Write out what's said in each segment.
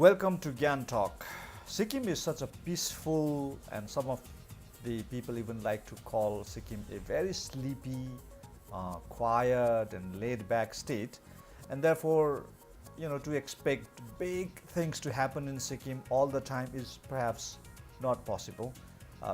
Welcome to Gyantalk. Sikkim is such a peaceful, and some of the people even like to call Sikkim a very sleepy, quiet and laid-back state, and therefore, to expect big things to happen in Sikkim all the time is perhaps not possible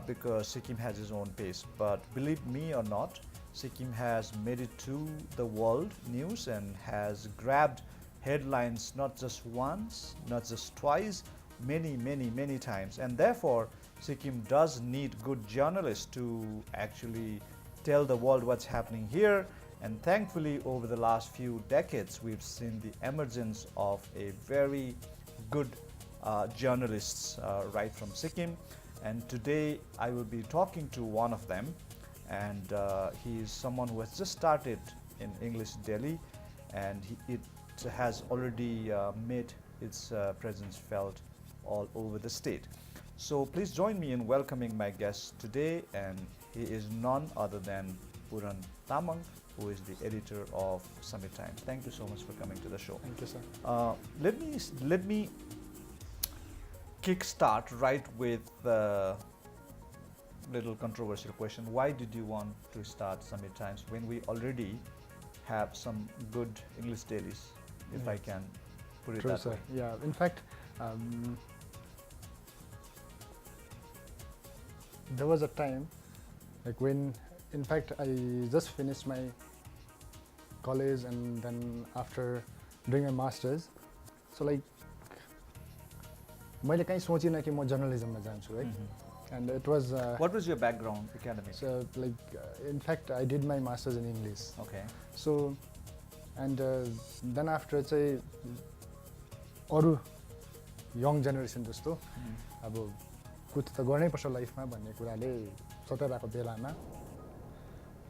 because Sikkim has its own pace. But believe me or not, Sikkim has made it to the world news and has grabbed headlines not just once, not just twice, many times. And therefore, Sikkim does need good journalists to actually tell the world what's happening here. And thankfully, over the last few decades, we've seen the emergence of a very good journalists right from Sikkim. And today, I will be talking to one of them. And he is someone who has just started in English Delhi, and it has already made its presence felt all over the state. So please join me in welcoming my guest today, and he is none other than Puran Tamang, who is the editor of Summit Times. Thank you so much for coming to the show. Thank you, sir. Let me kickstart right with a little controversial question. Why did you want to start Summit Times when we already have some good English dailies, if I can put it True, that sir. way? Yeah, in fact, there was a time, like when, in fact, I just finished my college, and then after doing my masters, so like, मैले कहीं सोचिनँ कि म जर्नलिजममा जान्छु, right? And it was. What was your background, academic? So, like, in fact, I did my masters in English. Okay. So, and then after चाहिँ अरू young generation जस्तो अब कुछ त गर्नैपर्छ लाइफमा भन्ने कुराले सताइरहेको बेलामा,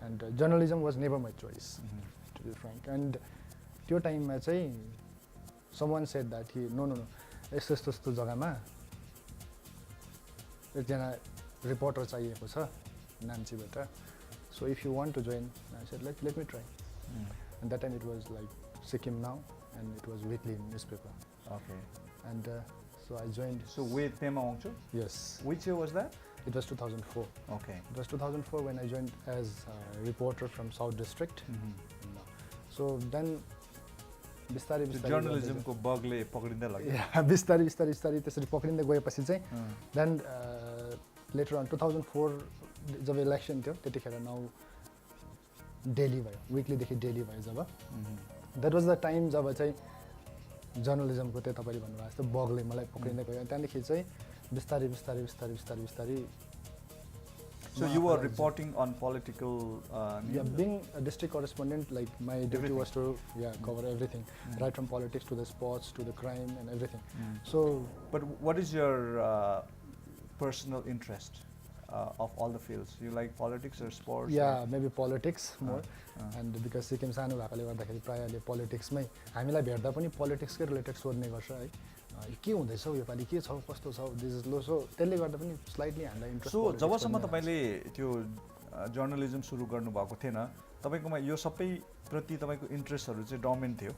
and journalism was never my choice to be frank. And त्यो टाइममा चाहिँ समवन सेड द्याट कि नो नो नो यस्तो यस्तो यस्तो जग्गामा एकजना रिपोर्टर चाहिएको छ नाम्चीबाट, so if you want to join, I said let me try. And that time it was like Sikkim Now, and it was weekly newspaper. Okay. And so I joined. So with Pema Wangchu? Yes. Which year was that? It was 2004. Okay. It was 2004 when I joined as a reporter from South District. So then, बिस्तारै journalism को बगले पकडिँदै लाग्यो. बिस्तारै त्यसरी पक्रिँदै गएपछि चाहिँ then later on 2004 जब election थियो त्यतिखेर नाउ डेली भयो, विकलीदेखि डेली भयो जब. द्याट वाज द टाइम जब चाहिँ जर्नलिजमको त्यो तपाईँले भन्नुभएको जस्तो बगले मलाई पक्रिँदै गयो. त्यहाँदेखि चाहिँ बिस्तारै. So you were reporting on political yeah, being a district correspondent, like my duty was to cover everything, right from politics to the sports to the crime and everything. So, but what is your personal interest of all the fields? You like politics or sports? Yeah, maybe politics more. And because Sikkim सानो भएकोले गर्दाखेरि प्रायःले politicsमै हामीलाई भेट्दा पनि politicsकै related सोध्ने गर्छ है. के हुँदैछ योपालि, के छ, कस्तो छ, दिस इज लो. सो त्यसले गर्दा पनि स्लाइटली हामीलाई इन्ट्रेस्ट. सो जबसम्म तपाईँले त्यो जर्नलिजम सुरु गर्नुभएको थिएन, तपाईँकोमा यो सबै प्रति तपाईँको इन्ट्रेस्टहरू चाहिँ डोमिनेन्ट थियो?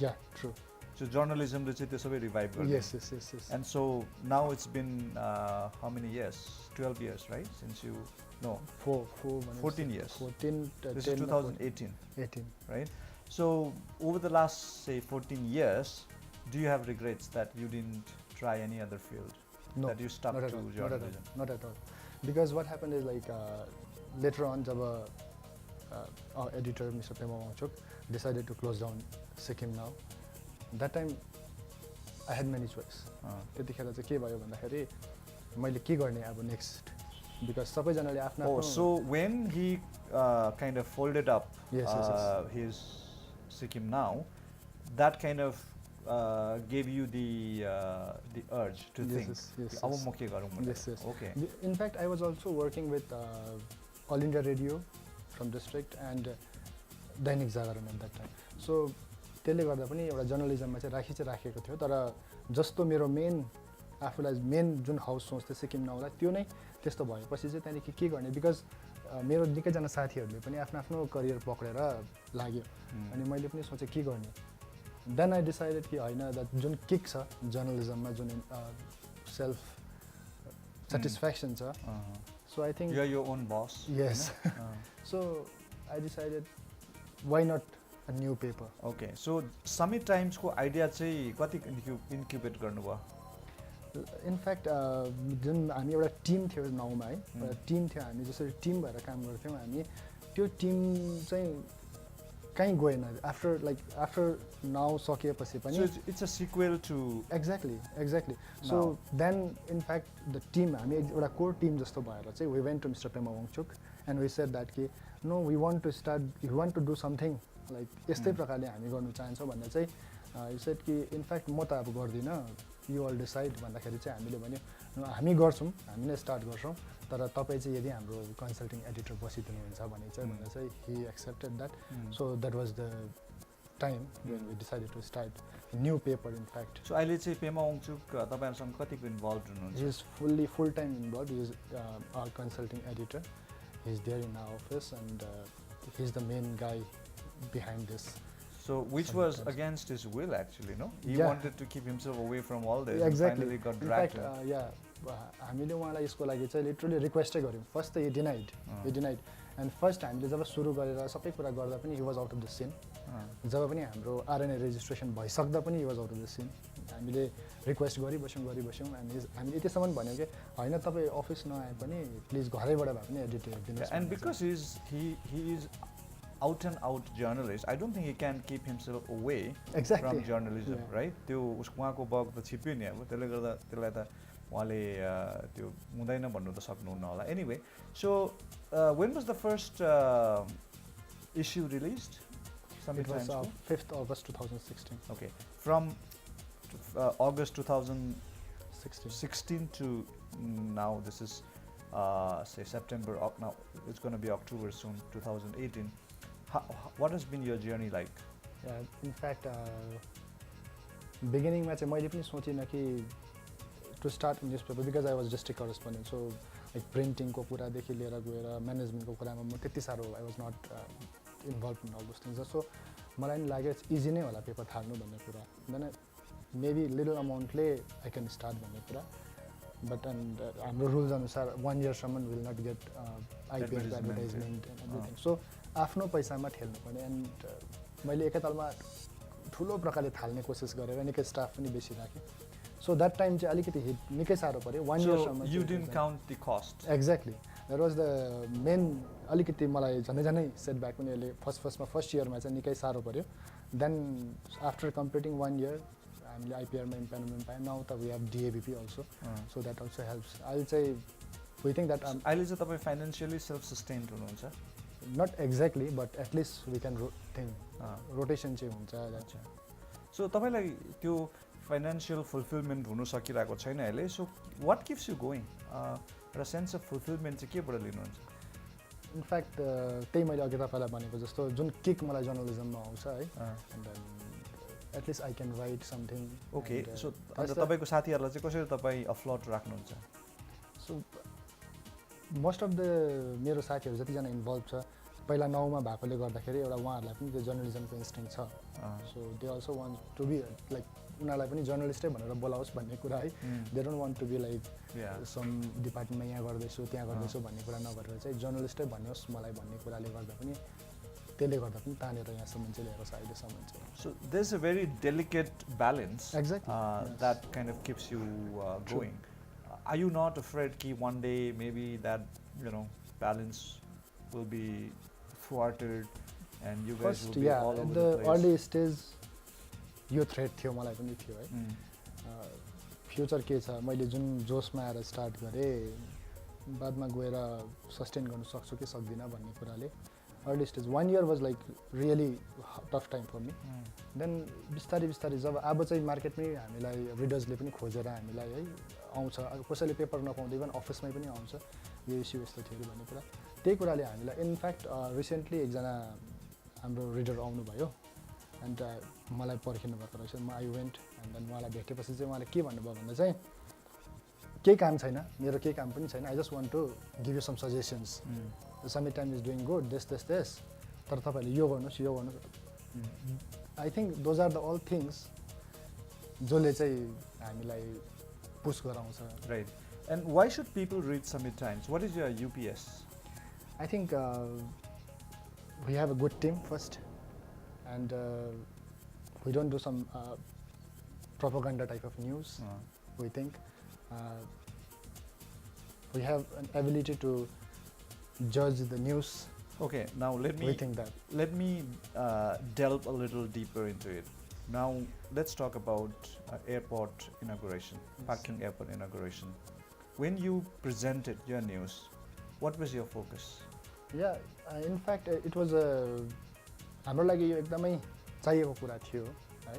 या ट्रु. सो जर्नलिजमले चाहिँ त्यो सबै रिभाइभ गर्यो? Yes. And so now it's been how many years? 12 years, right? Since you, no, 14 years. 14, this is 2018. 18. Right? So over the last, say, 14 years, do you have regrets that you didn't try any other field? No, that you stuck not to at all, journalism? not at all. Because what happened is like later on, job our editor, Mr. Pema Wangchuk, decided to close down Sikkim Now. That time, I had many choices. त्यतिखेर चाहिँ के भयो भन्दाखेरि मैले के गर्ने अब next, because सबैजनाले आफ्नो. Oh, so when he kind of folded up his Sikkim Now, that kind of gave you the urge to think. Yes. Okay. In fact, I was also working with All India Radio from district and Dainik Jagaran at that time. So त्यसले गर्दा पनि एउटा जर्नलिजममा चाहिँ राखेको थियो, तर जस्तो मेरो मेन आफूलाई मेन जुन हाउस सोच थियो सिक्किम नाउलाई त्यो नै त्यस्तो भएपछि चाहिँ त्यहाँदेखि के गर्ने, बिकज मेरो निकैजना साथीहरूले पनि आफ्नो आफ्नो करियर पक्रेर लाग्यो. अनि मैले पनि सोचेँ के गर्ने, देन आई डिसाइडेड कि होइन द्याट जुन किक छ जर्नलिजममा जुन सेल्फ सेटिस्फ्याक्सन छ so I think You are your own boss. Yes. So I decided why not a new paper. Okay. So Summit Times को idea चाहिँ कति incubate गर्नुभयो? In fact जुन हामी एउटा टिम थियो 9 मा है एउटा टिम थियो हामी जसरी टिम भएर काम गर्थ्यौँ हामी त्यो टिम चाहिँ कहीँ गएन आफ्टर 9 सकिएपछि पनि So it's a sequel to Exactly. So then in fact the team हामी एउटा कोर टिम जस्तो भएर चाहिँ we went to Mr. Pema Wangchuk and we said that कि no we want to do something like यस्तै प्रकारले हामी गर्नु चाहन्छौँ भन्दा चाहिँ he said कि in fact म त अब गर्दिनँ you all decide भन्दाखेरि चाहिँ हामीले भन्यो हामी गर्छौँ हामी नै स्टार्ट गर्छौँ तर तपाईँ चाहिँ यदि हाम्रो कन्सल्टिङ एडिटर बसिदिनुहुन्छ भने चाहिँ भन्दा चाहिँ he accepted that so that was the time when we decided to start a new paper in fact. So अहिले चाहिँ पेमा वाङचुक तपाईहरुसँग कतिको इन्भल्भड हुनुहुन्छ? He is full time involved. He is our consulting editor. He is there in our office and he is the main guy behind this. So which was against his will actually, no? He wanted to keep himself away from all this Exactly. and finally got dragged. In fact, हामीले उहाँलाई यसको लागि चाहिँ literally रिक्वेस्टै गऱ्यौँ first त he denied and first हामीले जब सुरु गरेर सबै कुरा गर्दा पनि he was out of the scene. जब पनि हाम्रो आरएनए रेजिस्ट्रेसन भइसक्दा पनि he was out of the scene. हामीले रिक्वेस्ट गरिबस्यौँ अनि हामीले यतिसम्म भन्यो कि होइन तपाईँ अफिस नआए पनि प्लिज घरैबाट भए पनि एडिट हेरिदिनुहोस्. And because he is out and out journalist, I don't think he can keep himself away from journalism, right? त्यो उहाँको बग त छिप्यो नि अब त्यसले गर्दा त्यसलाई त उहाँले त्यो हुँदैन भन्नु त सक्नुहुन्न होला. Anyway, so when was the first issue released? It was 5th August 2016. Okay, from August 2016 to now, this is say September. Now it's going to be October soon, 2018. What has been your journey like? Yeah, in fact, beginning मा चाहिँ मैले पनि सोचिनँ कि to start a newspaper because I was district correspondent. So like printing को कुरादेखि लिएर गएर management को कुरामा म त्यति साह्रो I was not involved in all those things. So मलाई नि लाग्यो इजी नै होला पेपर थाल्नु भन्ने कुरा. Then maybe little amountले I can start भन्ने कुरा. But and हाम्रो रुल्स अनुसार 1 year सम्म will not get IPR advertisement and everything. So आफ्नो पैसामा ठेल्नु पर्ने and मैले एकैतालमा ठुलो प्रकारले थाल्ने कोसिस गरेर निकै स्टाफ पनि बेसी राखेँ. So that time चाहिँ अलिकति निकै साह्रो पर्यो 1 year सम्म. So you didn't count the cost. Exactly. That was the main अलिकति मलाई झनै सेटब्याक पनि अहिले फर्स्ट इयरमा चाहिँ निकै साह्रो पर्यो. Then after completing 1 year हामीले आइपिआरमा इम्प्यानलमेन्ट पायौँ. नाउ त we have DAVP also. So that also helps. अहिले चाहिँ वी थिङ्क द्याट अहिले चाहिँ तपाईँ फाइनेन्सियली सेल्फ सस्टेन्ड हुनुहुन्छ? Not exactly but at least we can rotation चाहिँ हुन्छ. अच्छा. सो तपाईँलाई त्यो फाइनेन्सियल फुलफिलमेन्ट हुनु सकिरहेको छैन अहिले. So what keeps you going? एउटा सेन्स अफ फुलफिलमेन्ट चाहिँ केबाट लिनुहुन्छ? इनफ्याक्ट त्यही मैले अघि तपाईँलाई भनेको जस्तो जुन किक मलाई जर्नलिजममा आउँछ है. And at least I can write something. Okay, so तपाईको साथीहरुलाई चाहिँ कसरी तपाई अफ्लोट राख्नुहुन्छ? So most of the मेरो साथीहरु जति जना इन्भल्भ छ पहिला 9 मा भएकोले गर्दाखेरि एउटा उहाँहरुलाई पनि त्यो जर्नलिजमको इन्स्टिङ छ. So they also want to be like उनीहरुलाई पनि जर्नलिस्टै भनेर बोलाओस् भन्ने कुरा है. They don't want to be like some डिपार्टमेन्टमा यहाँ गर्दैछु त्यहाँ गर्दैछु भन्ने कुरा नगरेर चाहिँ जर्नलिस्टै भन्नुहोस् मलाई भन्ने कुराले गर्दा पनि त्यसले गर्दा पनि तानेर यहाँसम्म चाहिँ ल्याएर अहिलेसम्म चाहिँ. So there's a very delicate balance. Exactly. That kind of keeps you going. Are you not afraid that one day maybe that balance will be thwarted and you guys will be all over the place? The early stage यो threat थियो मलाई पनि थियो है. Future के छ मैले जुन जोसमा आएर स्टार्ट गरेँ बादमा गएर सस्टेन गर्न सक्छु कि सक्दिनँ भन्ने कुराले early stage 1 year was like really tough time for me. Then बिस्तारै जब अब चाहिँ मार्केटमै हामीलाई रिडर्सले पनि खोजेर हामीलाई है आउँछ. कसैले पेपर नपाउँदै इभन अफिसमै पनि आउँछ यो इस्यु यस्तो थियो भन्ने कुरा. त्यही कुराले हामीलाई इनफ्याक्ट रिसेन्टली एकजना हाम्रो रिडर आउनुभयो एन्ड मलाई पर्खिनु भएको रहेछ. म आई वेन्ट एन्ड देन उहाँलाई भेटेपछि चाहिँ उहाँले के भन्नुभयो भन्दा चाहिँ केही काम छैन मेरो केही काम पनि छैन. I just want to give you some suggestions. Summit Time is doing good, this. तर तपाईहरुले यो गर्नुस् I think those are the all things जसले चाहिँ हामीलाई पुस गराउँछ. Right. And why should people read Summit Times? What is your UPS? I think we have a good team first, and we don't do some propaganda type of news. We think we have an ability to judge the news. Okay, now We think that. let me delve a little deeper into it. Now let's talk about airport inauguration, Pakyong Airport inauguration. When you presented your news, what was your focus? Yeah, in fact, it was हाम्रो लागि यो एकदमै चाहिएको कुरा थियो है.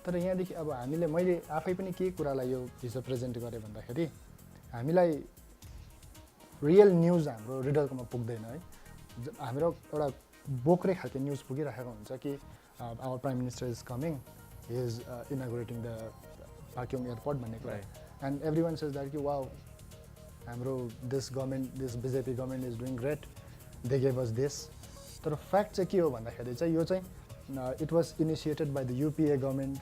तर यहाँदेखि अब मैले आफै पनि के कुरालाई यो हिजो प्रेजेन्ट गरेँ भन्दाखेरि हामीलाई रियल न्युज हाम्रो रिडरकोमा पुग्दैन है. हाम्रो एउटा बोक्रे खालको न्युज पुगिरहेको हुन्छ कि our prime minister is coming, he is inaugurating the Pakyong airport भन्ने कुरा. And every one says that कि वाउ हाम्रो this BJP government is doing great, they gave us this. तर फ्याक्ट चाहिँ के हो भन्दाखेरि चाहिँ यो चाहिँ it was initiated by the UPA government.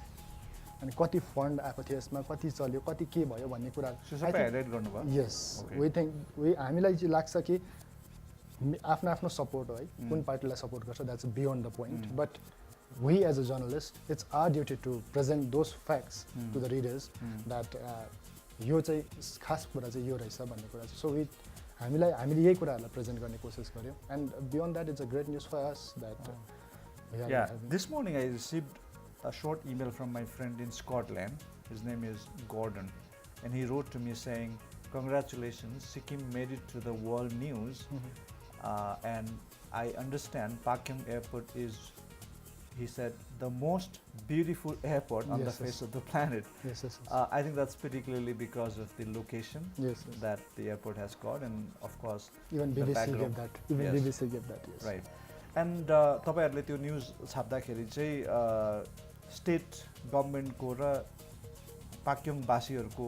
अनि कति फन्ड आएको थियो यसमा, कति चल्यो, कति के भयो भन्ने कुरा. यस, वी थिङ्क हामीलाई चाहिँ लाग्छ कि आफ्नो आफ्नो सपोर्ट हो है, कुन पार्टीलाई सपोर्ट गर्छ, that's beyond the point. But we as a journalist, it's our duty to present those facts to the readers that यो चाहिँ खास कुरा चाहिँ यो रहेछ भन्ने कुरा चाहिँ. सो हामीले यही कुराहरूलाई प्रेजेन्ट गर्ने कोसिस गर्यौँ. And beyond that it's a great news for us that. Yeah, this morning I received a short email from my friend in Scotland. His name is Gordon, and he wrote to me saying, congratulations, Sikkim made it to the world news. And I understand Pakyong Airport is, he said, the most beautiful airport on the face of the planet. Yes. I think that's particularly because of the location that the airport has got, and of course even the BBC backdrop. gave that. Even Yes. BBC gave that. Yes. Right. And तपाईहरुले त्यो news छाप्दाखेरि चाहिँ state गभर्नमेन्टको र पाक्योङ वासीहरुको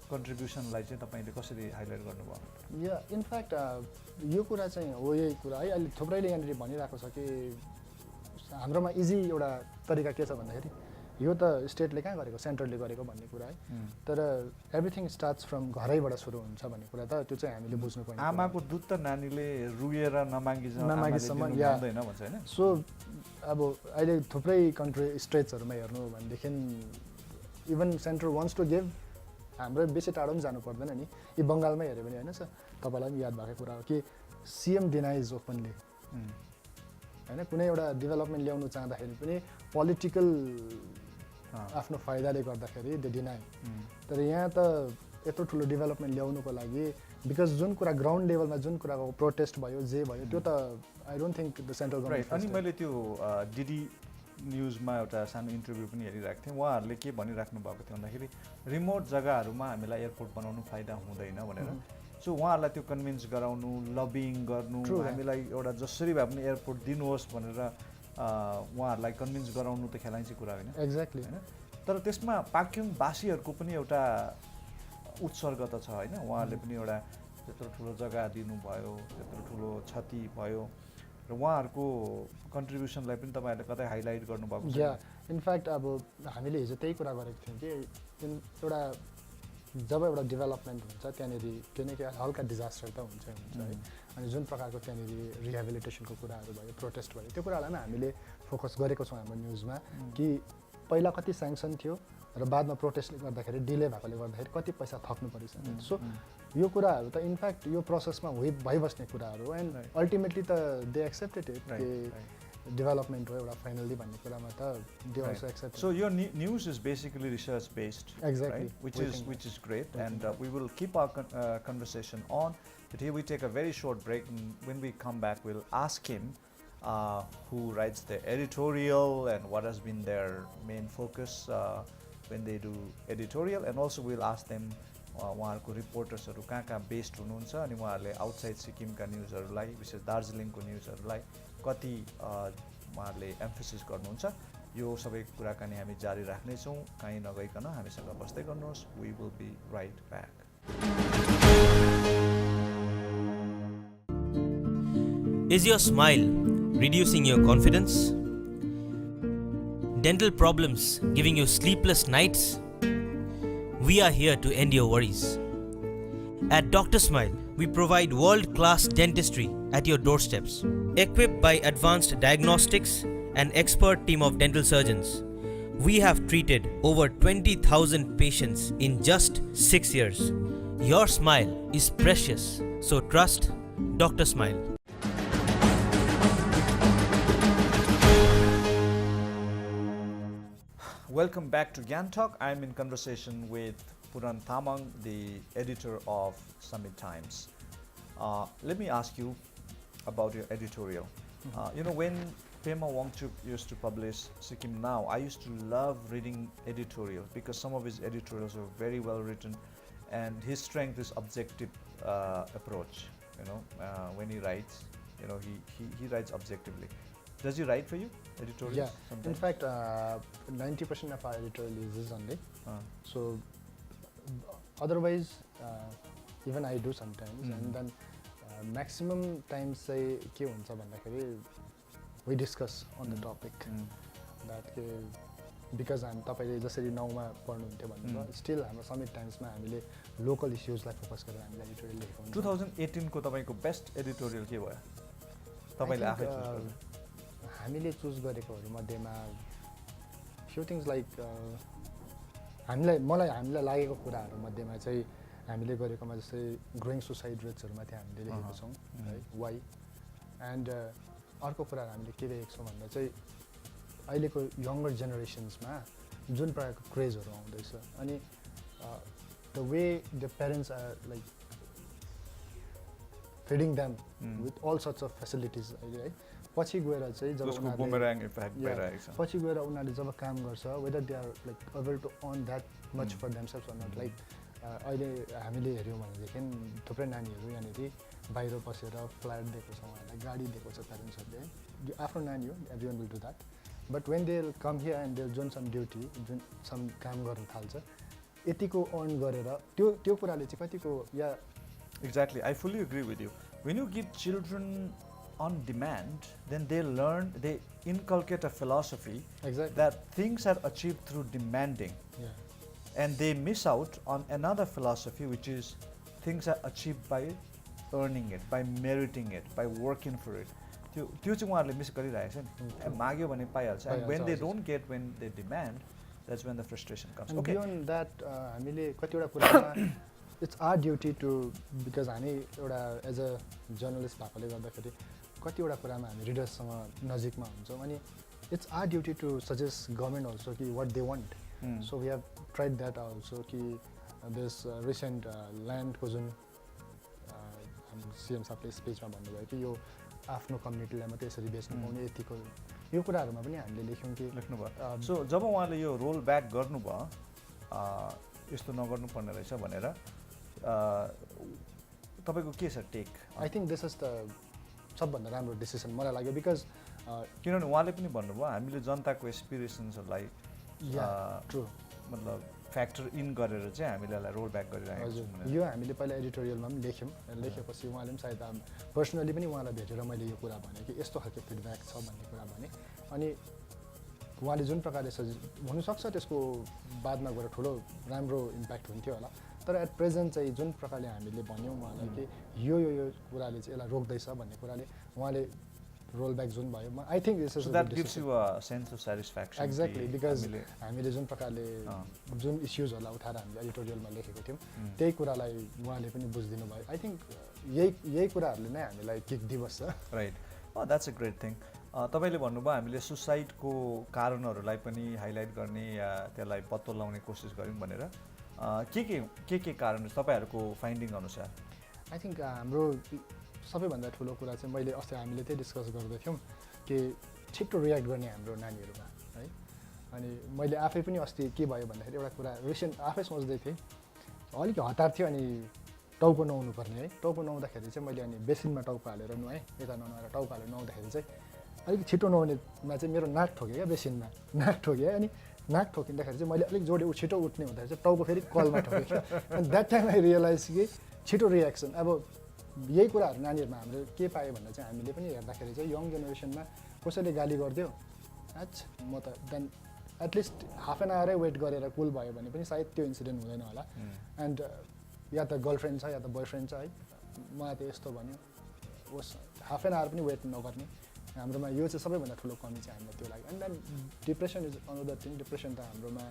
कन्ट्रिब्युसनलाई चाहिँ तपाईले कसरी highlight गर्नुभयो? या in fact यो कुरा चाहिँ हो, यही कुरा है. अहिले थुप्रैले यहाँनिर भनिरहेको छ कि हाम्रोमा इजी एउटा तरिका के छ भन्दाखेरि यो त स्टेटले कहाँ गरेको, सेन्ट्रलले गरेको भन्ने कुरा है. तर एभ्रिथिङ स्टार्ट्स फ्रम घरैबाट सुरु हुन्छ भन्ने कुरा त त्यो चाहिँ हामीले बुझ्नुपर्ने. आमाको दुध त नानीले रुएर नमागिसम्म हुँदैन भन्छ हैन. सो अब अहिले थुप्रै कन्ट्री स्टेट्सहरुमा हेर्नु भनेदेखि even central wants to give, हाम्रो बेसी टाढो पनि जानु पर्दैन नि. यी बङ्गालमै हेऱ्यो भने होइन सर, तपाईँलाई पनि याद भएको कुरा हो कि सिएम डिनाइज ओपनली होइन. कुनै एउटा डेभलपमेन्ट ल्याउनु चाहँदाखेरि पनि पोलिटिकल आफ्नो फाइदाले गर्दाखेरि दे डिनाइ. तर यहाँ त यत्रो ठुलो डेभलपमेन्ट ल्याउनुको लागि बिकज जुन कुरा ग्राउन्ड लेभलमा जुन कुराको प्रोटेस्ट भयो, जे भयो, त्यो त I don't think the central government. अनि मैले त्यो डिडी न्युजमा एउटा सानो इन्टरभ्यू पनि हेरिरहेको थिएँ. उहाँहरूले के भनिराख्नु भएको थियो भन्दाखेरि रिमोट जग्गाहरूमा हामीलाई एयरपोर्ट बनाउनु फाइदा हुँदैन भनेर. सो उहाँहरूलाई त्यो कन्भिन्स गराउनु, लबिङ गर्नु, हामीलाई एउटा जसरी भए पनि एयरपोर्ट दिनुहोस् भनेर उहाँहरूलाई कन्भिन्स गराउनु त खेलाइन्छ कुरा होइन. एक्ज्याक्टली होइन. तर त्यसमा पाक्योङ वासीहरूको पनि एउटा उत्सर्ग त छ होइन. उहाँहरूले पनि एउटा त्यत्रो ठुलो जग्गा दिनुभयो, त्यत्रो ठुलो क्षति भयो, र उहाँहरूको कन्ट्रिब्युसनलाई पनि तपाईँहरूले कतै हाइलाइट गर्नुभएको छ? या इनफ्याक्ट अब हामीले हिजो त्यही कुरा गरेको थियौँ कि एउटा जब एउटा डेभलपमेन्ट हुन्छ त्यहाँनिर केही न केही हल्का डिजास्टर त हुन्छ है. अनि जुन प्रकारको त्यहाँनिर रिहेबिलिटेसनको कुराहरू भयो, प्रोटेस्ट भयो, त्यो कुरालाई नै हामीले फोकस गरेको छौँ हाम्रो न्युजमा कि पहिला कति स्याङ्सन थियो र बादमा प्रोटेस्टले गर्दाखेरि डिले भएकोले गर्दाखेरि कति पैसा थप्नु परेछ. सो यो कुराहरू त इनफ्याक्ट यो प्रोसेसमा भइबस्ने कुराहरू हो. एन्ड अल्टिमेटली त दे एक्सेप्टेड इट कि डेभलपमेन्ट हो एउटा फाइनली भन्ने कुरामा त they also accept. So your news is basically research based, exactly, right? Which is great, and we will keep our conversation on. But here we take a very short break, and when we come back, we'll ask him who writes the editorial and what has been their main focus when they do editorial, and also we'll ask them उहाँहरूको रिपोर्टर्सहरू कहाँ कहाँ based हुनुहुन्छ अनि उहाँहरूले outside सिक्किमका न्युजहरूलाई, विशेष दार्जिलिङको न्युजहरूलाई कति उहाँहरूले एम्फेसिस गर्नुहुन्छ. यो सबै कुराकानी हामी जारी राख्नेछौँ. कहीँ नगइकन हामीसँग बस्दै गर्नुहोस्. We will be right back. Is your smile reducing your confidence? dental problems giving you sleepless nights? We are here to end your worries. At Dr. Smile, we provide world-class dentistry at your doorsteps. Equipped by advanced diagnostics and expert team of dental surgeons, we have treated over 20,000 patients in just 6 years. Your smile is precious, so trust Dr. Smile. Welcome back to Gyantalk. I'm in conversation with Puran Tamang, the editor of Summit Times. Let me ask you about your editorial. When Pema Wangchuk used to publish Sikkim Now, I used to love reading editorials because some of his editorials were very well written, and his strength is objective approach. When he writes, he writes objectively. Does he write for you editorials? Yeah. Sometimes? In fact, 90% of our editorial is his only. So otherwise, even I do sometimes, and then maximum times say के हुन्छ भन्दाखेरि we discuss on the topic. That because हामी तपाईले जसरी 9 मा पढ्नुहुन्थ्यो भन्नुभयो, still हाम्रो summit टाइम्समा हामीले लोकल इश्युजलाई फोकस गरेर हामीले एडिटोरियल लेखेको हुन्छ। 2018 को तपाईको बेस्ट एडिटोरियल के भयो? तपाईले आफै चुज गर्नु। हामीले चुज गरेकोहरु मध्येमा few things like हामीलाई लागेको कुराहरु मध्येमा चाहिँ हामीले गरेकोमा जस्तै ग्रोइङ सुसाइड रेट्सहरु माथि हामीले लेखेको छौं, है, why, and अर्को कुरा हामीले के लेखेको छौं भन्दा चाहिँ अहिलेको यंगर जेनेरेशन्समा जुन प्रकारको क्रेजहरु आउँदैछ अनि the way the parents are like feeding them with all sorts of facilities, right? पछि गएर चाहिँ जब उनीहरुले बुमराङ इफेक्ट भइरहेको छ, पछि गएर उनीहरुले जब काम गर्छ, whether they are like able to earn that much for themselves or not, like अहिले हामीले हेर्यौं भनेदेखि थुप्रै नानीहरु यहाँनेरि बाहिर बसेर फ्ल्याट दिएको छ, उहाँलाई गाडी दिएको छ प्यारेन्ट्सहरुले, आफ्नो नानी हो, everyone will do that, but when they'll come here and they'll join some duty, some काम गर्न थाल्छ, यतिको अर्न गरेर त्यो कुराले चाहिँ कतिको या Exactly, I fully agree with you. When you give children on demand, then they learn, they inculcate a philosophy that things are achieved through demanding, and they miss out on another philosophy, which is things are achieved by earning it, by meriting it, by working for it. त्यो चाहिँ उहाँहरुले miss गरिरहेछ नि, माग्यो भने पाइहाल्छ, and when they don't get, when they demand, that's when the frustration comes. Okay. Beyond that, हामीले कतिवटा कुरामा it's our duty to, because हामी एउटा as a journalist भएकोले गर्दाखेरि कतिवटा कुरामा हामी रिडर्ससँग नजिकमा हुन्छौं, अनि it's our duty to suggest government also कि what they want. So we have tried that also कि this recent land को जुन CM साहबले स्पिचमा भन्नुभयो कि यो आफ्नो कम्युनिटीलाई मात्रै यसरी बेच्नु पाउने यतिको यो कुराहरुमा पनि हामीले लेख्यौं कि लेख्नुभयो। सो जब उहाँले यो रोल ब्याक गर्नुभयो, यस्तो नगर्नु पर्ने रहेछ भनेर तपाईको के छ take? I think this is the सबभन्दा राम्रो डिसिजन मलाई लाग्यो, बिकज किनभने उहाँले पनि भन्नुभयो हामीले जनताको एस्पिरेसन्सहरुलाई ट्रु मतलब फ्याक्टर इन गरेर चाहिँ हामीले यसलाई रोल ब्याक गरिरहेको छौं। यो हामीले पहिला एडिटोरियलमा पनि लेख्यौं, लेखेपछि उहाँले पनि सायद पर्सनली पनि उहाँलाई भेटेर मैले यो कुरा भने कि यस्तो खालको फिडब्याक छ भन्ने कुरा भने, अनि उहाँले जुन प्रकारले हुन सक्छ त्यसको बादमा गएर ठुलो राम्रो इम्प्याक्ट हुन्थ्यो होला, तर एट प्रेजेन्ट चाहिँ जुन प्रकारले हामीले भन्यौं उहाँलाई कि यो कुराले चाहिँ यसलाई रोक्दैछ भन्ने कुराले उहाँले रोल ब्याक जुन भयो, I think this is that gives you a sense of satisfaction. Exactly, because हामीले जुन प्रकारले जुन इश्युजहरुलाई उठाएर हामीले एडिटोरियलमा लेखेको थियौं त्यही कुरालाई उहाँले पनि बुझिदिनु भयो। आई थिंक यही कुराहरुले नै हामीलाई किक दिबस्छ। Right, that's a great thing. तपाईले भन्नुभयो हामीले सुसाइडको कारणहरुलाई पनि हाइलाइट गर्ने या त्यसलाई पत्तो लगाउने कोसिस गर्यौं भनेर, के कारण तपाईहरुको फाइन्डिङ अनुसार? आई थिंक हाम्रो सबैभन्दा ठुलो कुरा चाहिँ मैले अस्ति हामीले त्यही डिस्कस गर्दै थियौं कि छिटो रियाक्ट गर्ने हाम्रो नानीहरुमा, है, अनि मैले आफै पनि अस्ति के भयो भन्दाखेरि एउटा कुरा रिसेन्ट आफै सोच्दै थिएँ, अलिक हतार थियो अनि टाउको नुहाउनु पर्ने, है, टाउको नुहाउँदाखेरि चाहिँ मैले अनि बेसिनमा टाउको हालेर नुहाएँ, यता ननुहाएर टाउको हालेर नुहाउँदाखेरि चाहिँ अलिक छिटो नुहाउनेमा चाहिँ मेरो नाक ठोक्यो क्या, बेसिनमा नाक ठोक्यो, अनि नाक ठोकिँदाखेरि चाहिँ मैले अलिक जोडे छिटो उठ्ने हुँदाखेरि चाहिँ टाउको फेरि कलमा ठोक्यो क्या, अनि द्याट टाइम आई रियलाइज कि छिटो रियाक्सन। अब यही कुराहरु नानीहरुमा हामीले के पायो भन्दा चाहिँ हामीले पनि हेर्दाखेरि चाहिँ यङ जेनेरेसनमा कसैले गाली गर्दियो, म त देन एटलिस्ट हाफ एन आवरै वेट गरेर कुल भयो भने पनि सायद त्यो इन्सिडेन्ट हुँदैन होला एन्ड या त गर्लफ्रेन्ड छ या त बोयफ्रेन्ड छ है मलाई त यस्तो भन्यो होस् हाफ एन आवर पनि वेट नगर्ने हाम्रोमा यो चाहिँ सबैभन्दा ठुलो कमी चाहिँ हामीलाई त्यो लाग्यो and then depression is another thing depression त हाम्रोमा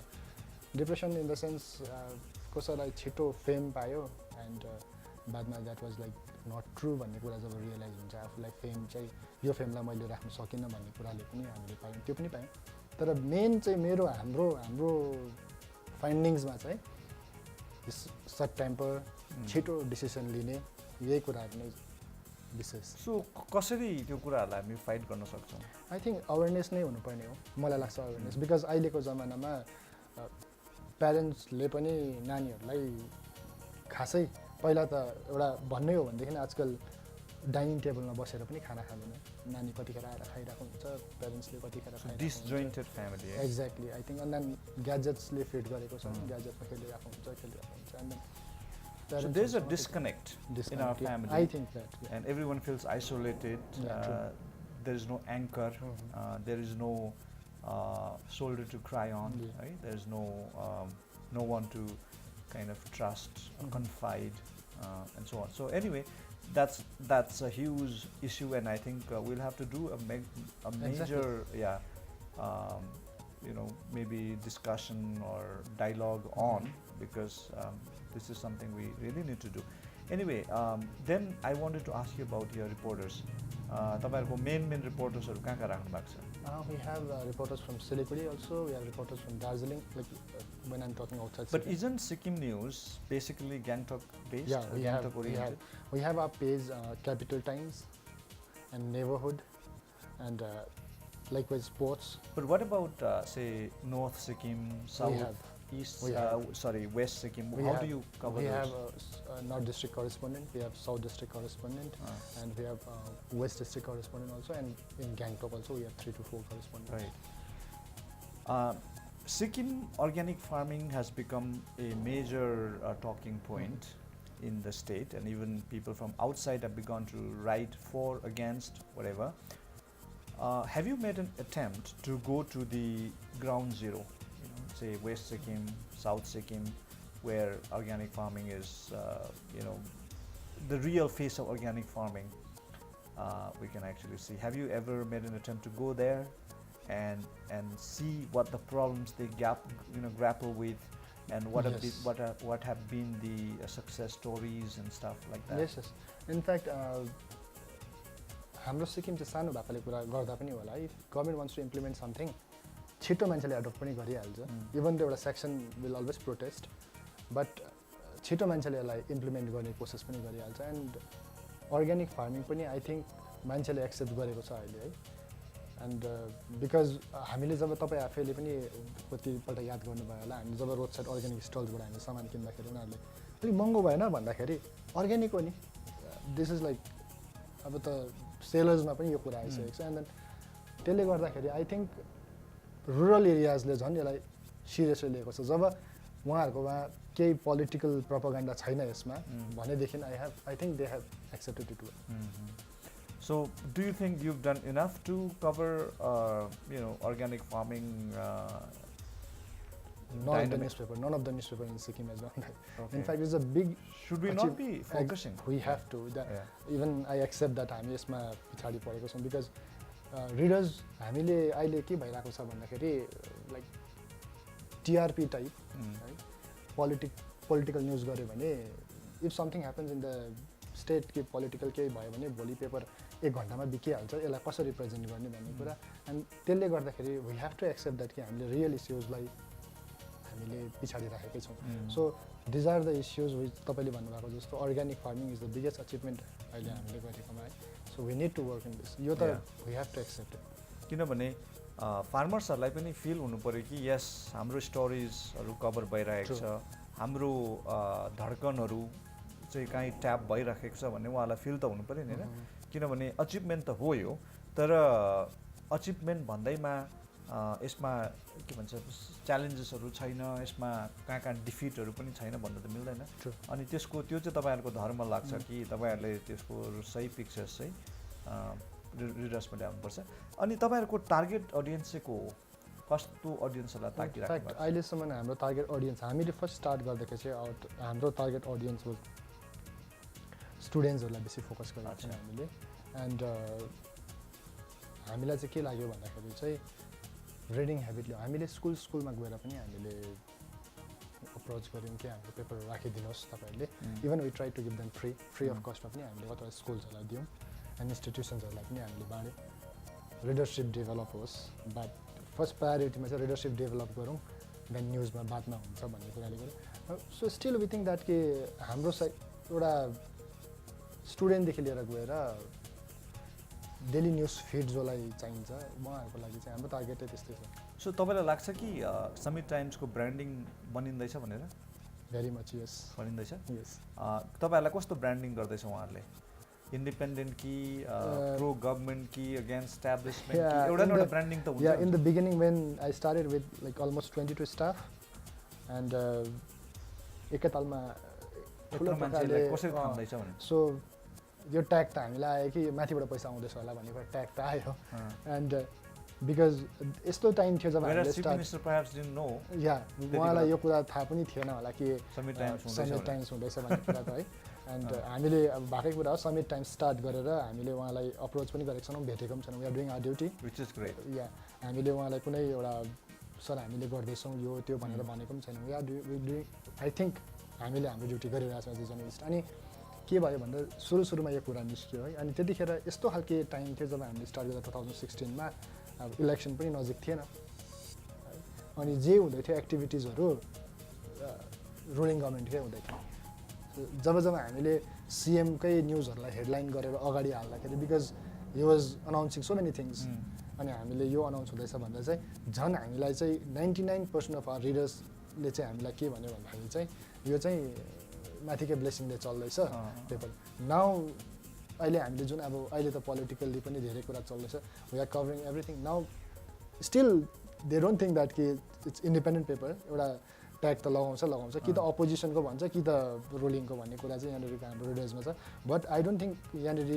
डिप्रेसन इन द सेन्स कसैलाई छिटो फेम पायो एन्ड बादमा that was like not true भन्ने कुरा जब रियलाइज हुन्छ आफूलाई फेम चाहिँ यो फेमलाई मैले राख्न सकिनँ भन्ने कुराले पनि हामीले पायौँ त्यो पनि पायौँ तर मेन चाहिँ हाम्रो फाइन्डिङ्समा चाहिँ सर्ट टेम्पर छिटो डिसिसन लिने यही कुराहरू नै विशेष सो कसरी त्यो कुराहरूलाई हामी फाइट गर्न सक्छौँ आई थिङ्क अवेरनेस नै हुनुपर्ने हो मलाई लाग्छ अवेरनेस बिकज अहिलेको जमानामा प्यारेन्ट्सले पनि नानीहरूलाई खासै पहिला त एउटा भन्नै हो भनेदेखि आजकल डाइनिङ टेबलमा बसेर पनि खाना खाँदैन नानी कतिखेर आएर खाइरहेको हुन्छ प्यारेन्ट्सले कतिखेर disjointed family exactly I think and then ग्याजेट्सले फिट गरेको छ ग्याजेटमा खेलिरहेको हुन्छ and then So there's a disconnect in our family. I think that. Yeah. And everyone feels isolated. There is no anchor. There is no shoulder to cry on. Right? There is no one to kind of trust, confide, and so on. So anyway, that's a huge issue, and I think we'll have to do a major, maybe discussion or dialogue on because. This is something we really need to do. Anyway, then I wanted to ask you about your reporters. तपाईहरुको main reportersहरु कहाँ राख्नु भएको छ? We have reporters from Siliguri also. We have reporters from Darjeeling. Like when I'm talking outside. But isn't Sikkim News basically Gyantalk based? Yeah, we have our page Capital Times and Neighborhood and likewise sports. But what about say North Sikkim, South? East, West Sikkim. How do you cover those? We have a North District correspondent, we have South District correspondent, and we have West District correspondent also, and in Gyantalk also we have 3 to 4 correspondents. Right. Sikkim organic farming has become a major talking point in the state, and even people from outside have begun to write for, against, whatever. Have you made an attempt to go to the ground zero? Say West Sikkim, South Sikkim, where organic farming is, the real face of organic farming. We can actually see. Have you ever made an attempt to go there and see what the problems they grapple with, and what have been the success stories and stuff like that? Yes. In fact, हाम्रो सिक्किम चाहिँ सानो भएकोले कुरा गर्दा पनि होला if government wants to implement something. छिटो मान्छेले एडप्ट पनि गरिहाल्छ इभन त्यो एउटा section will always protest but छिटो मान्छेले यसलाई इम्प्लिमेन्ट गर्ने कोसिस पनि गरिहाल्छ एन्ड अर्ग्यानिक फार्मिङ पनि आई थिङ्क मान्छेले एक्सेप्ट गरेको छ अहिले है एन्ड बिकज हामीले जब तपाईँ आफैले पनि कतिपल्ट याद गर्नुभयो होला हामी जब रोड साइड अर्ग्यानिक स्टल्सबाट हामीले सामान किन्दाखेरि उनीहरूले अलिक महँगो भएन भन्दाखेरि अर्ग्यानिक हो नि दिस इज लाइक अब त सेलर्समा पनि यो कुरा आइसकेको छ एन्ड देन त्यसले गर्दाखेरि आई थिङ्क रुरल एरियाजले झन् यसलाई सिरियसली लिएको छ जब उहाँहरूकोमा केही पोलिटिकल प्रोपोगेन्डा छैन यसमा भनेदेखि I think they have accepted it well So do you think you've done enough to cover organic farming? None of the newspaper in Sikkim has done that. Okay. In fact, it's a big. Should we not be focusing? We have to. Even I accept that हामी यसमा पछाडी परेको छौँ because readers हामीले अहिले के भइरहेको छ भन्दाखेरि लाइक टिआरपी टाइप है पोलिटिकल न्युज गऱ्यो भने if something happens in the state कि पोलिटिकल केही भयो भने भोलि पेपर 1 घन्टामा बिकिहाल्छ यसलाई कसरी रिप्रेजेन्ट गर्ने भन्ने कुरा एन्ड त्यसले गर्दाखेरि we have to accept that कि हामीले रियल इस्युजलाई हामीले पछाडि राखेकै छौँ so these are the issues which तपाईँले भन्नुभएको जस्तो organic farming is the biggest achievement अहिले हामीले गरेकोमा है so we need to work in this यो त we have to accept it किनभने फार्मर्सहरूलाई पनि फिल हुनु पऱ्यो कि यस हाम्रो स्टोरिजहरू कभर भइरहेको छ हाम्रो धड्कनहरू चाहिँ काहीँ ट्याप भइराखेको छ भन्ने उहाँलाई फिल त हुनु पऱ्यो नि होइन किनभने अचिभमेन्ट त हो यो तर अचिभमेन्ट भन्दैमा यसमा के भन्छ च्यालेन्जेसहरू छैन यसमा कहाँ डिफिटहरू पनि छैन भन्नु त मिल्दैन अनि त्यो चाहिँ तपाईँहरूको धर्म लाग्छ कि तपाईँहरूले त्यसको सही पिक्चर्स चाहिँ रिडर्समा ल्याउनुपर्छ अनि तपाईँहरूको टार्गेट अडियन्स चाहिँ को हो कस्तो अडियन्सहरूलाई ताकिराख्नु इनफ्याक्ट अहिलेसम्म हाम्रो टार्गेट अडियन्स हामीले फर्स्ट स्टार्ट गर्दाखेरि चाहिँ हाम्रो टार्गेट अडियन्स हो स्टुडेन्ट्सहरूलाई बेसी फोकस गरेको छौँ हामीले एन्ड हामीलाई चाहिँ के लाग्यो भन्दाखेरि चाहिँ रिडिङ ह्याबिटले हामीले स्कुलमा गएर पनि हामीले अप्रोच गऱ्यौँ कि हाम्रो पेपरहरू राखिदिनुहोस् तपाईँहरूले even we try to give them free of कस्टमा पनि हामीले कतिवटा स्कुल्सहरूलाई दियौँ एन्ड इन्स्टिट्युसन्सहरूलाई पनि हामीले बाँड्यौँ रिडरसिप डेभलप होस् बट फर्स्ट प्रायोरिटीमा चाहिँ रिडरसिप डेभलप गरौँ देन न्युजमा बादमा हुन्छ भन्ने कुराले गर्दा so still we think that कि हाम्रो एउटा स्टुडेन्टदेखि लिएर गएर डेली न्युज फिड जसलाई चाहिन्छ उहाँहरूको लागि चाहिँ हाम्रो टार्गेटै त्यस्तै छ सो तपाईँलाई लाग्छ कि समिट टाइम्सको ब्रान्डिङ बनिँदैछ भनेर भेरी मच यस बनिँदैछ यस तपाईँहरूलाई कस्तो ब्रान्डिङ गर्दैछ उहाँहरूले इन्डिपेन्डेन्ट कि प्रो गभर्मेन्ट कि अगेन्स्ट इस्टाब्लिसमेन्ट कि एउटा न एउटा ब्रान्डिङ त हुन्छ in the beginning when I started with like almost 22 staff and एकैतालमा ठुलो प्रकारले कसरी थाम्दैछ भने सो यो ट्याग त हामीलाई आयो कि माथिबाट पैसा आउँदैछ होला भन्ने ट्याग त आयो एन्ड बिकज यस्तो टाइम थियो जब हामीले उहाँलाई यो कुरा थाहा पनि थिएन होला कि समिट टाइम्स हुँदैछ भन्ने कुरा त है एन्ड हामीले अब भएकै कुरा हो समिट टाइम्स स्टार्ट गरेर हामीले उहाँलाई अप्रोच पनि गरेको छैनौँ भेटेको पनि छैनौँ we are doing our duty which is great yeah हामीले उहाँलाई कुनै एउटा सर हामीले गर्दैछौँ यो त्यो भनेर भनेको पनि छैनौँ वी डुइङ आई थिङ्क हामीले हाम्रो ड्युटी गरिरहेको छौँ एज अ जर्नलिस्ट अनि के भयो भन्दा सुरुमा यो कुरा निस्क्यो है अनि त्यतिखेर यस्तो खालके टाइम थियो जब हामीले स्टार्ट गर्दा 2016मा अब इलेक्सन पनि नजिक थिएन अनि जे हुँदै थियो एक्टिभिटिजहरू रुलिङ गभर्मेन्टकै हुँदै थियो जब हामीले सिएमकै न्युजहरूलाई हेडलाइन गरेर अगाडि हाल्दाखेरि because he was announcing so many things अनि हामीले यो अनाउन्स हुँदैछ भन्दा चाहिँ झन् हामीलाई चाहिँ 99% अफ आवर रिडर्सले चाहिँ हामीलाई के भन्यो भन्दाखेरि चाहिँ यो चाहिँ माथिकै ब्लेसिङले चल्दैछ पेपर नाउ अहिले हामीले जुन अब अहिले त पोलिटिकल्ली पनि धेरै कुरा चल्दैछ we are covering everything now still they don't think that कि इट्स इन्डिपेन्डेन्ट पेपर एउटा ट्याग त लगाउँछ कि त अपोजिसनको भन्छ कि त रुलिङको भन्ने कुरा चाहिँ यहाँनिर हाम्रो रिडर्समा छ बट आई डोन्ट थिङ्क यहाँनिर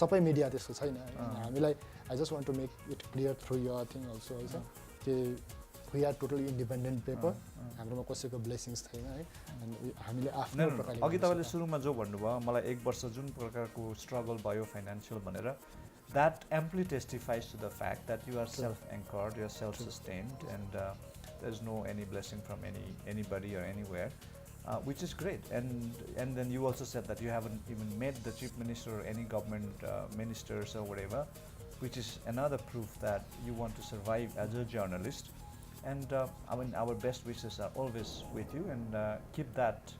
सबै मिडिया त्यस्तो छैन हामीलाई I just want to make it clear through your thing also है कि we are totally independent paper हाम्रोमा कसैको ब्लेसिङ्स छैन है हामीले आफ्नो प्रकारले अघि तपाईँले सुरुमा जो भन्नुभयो मलाई 1 वर्ष जुन प्रकारको स्ट्रगल भयो फाइनेन्सियल भनेर that amply testifies to the fact that you are self anchored you are self sustained and there is no any blessing from anybody or anywhere, which is great. And then you also said that you haven't even met the chief minister or any government ministers or whatever, which is another proof that you want to survive as a journalist. And I mean, our best wishes are always with you, and keep that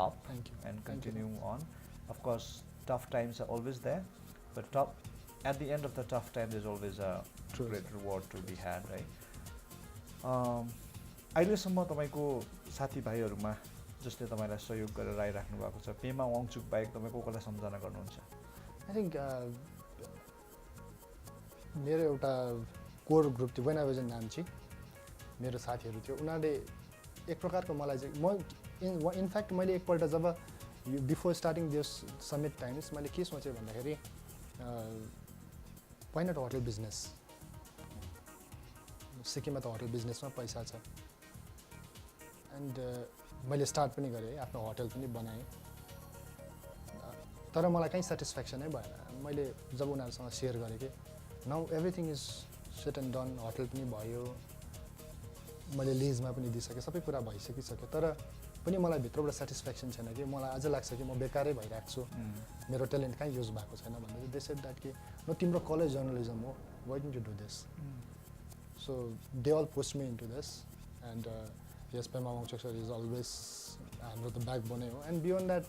up. Thank you. And continue on. Of course, tough times are always there, but at the end of the tough time, there's always a great reward to be had, right? अहिलेसम्म तपाईँको साथीभाइहरूमा जसले तपाईँलाई सहयोग गरेर आइराख्नु भएको छ पेमा वाङचुक बाहेक तपाईँ को कसलाई सम्झना गर्नुहुन्छ आई थिङ्क मेरो एउटा कोर ग्रुप थियो when I was in Namchi मेरो साथीहरू थियो उनीहरूले एक प्रकारको मलाई चाहिँ म इनफ्याक्ट मैले एकपल्ट जब before starting this Summit Times मैले के सोचेँ भन्दाखेरि वाइ नट होटल बिजनेस सिक्किममा त होटल बिजनेसमा पैसा छ एन्ड मैले स्टार्ट पनि गरेँ आफ्नो होटल पनि बनाएँ तर मलाई कहीँ सेटिस्फ्याक्सनै भएन मैले जब उनीहरूसँग सेयर गरेँ कि now everything is set and done hotel पनि भयो मैले लिजमा पनि दिइसकेँ सबै कुरा भइसकिसक्यो तर पनि मलाई भित्रबाट सेटिस्फ्याक्सन छैन कि मलाई अझै लाग्छ कि म बेकारै भइरहेको छु मेरो ट्यालेन्ट कहीँ युज भएको छैन भन्दा दे सेड द्याट कि न तिम्रो कलेज जर्नलिजम हो why don't you do this So they all pushed me into this, and yes, Pema Wangchuk sir is always हाम्रो त ब्याकबोन हो एन्ड बियोन्ड द्याट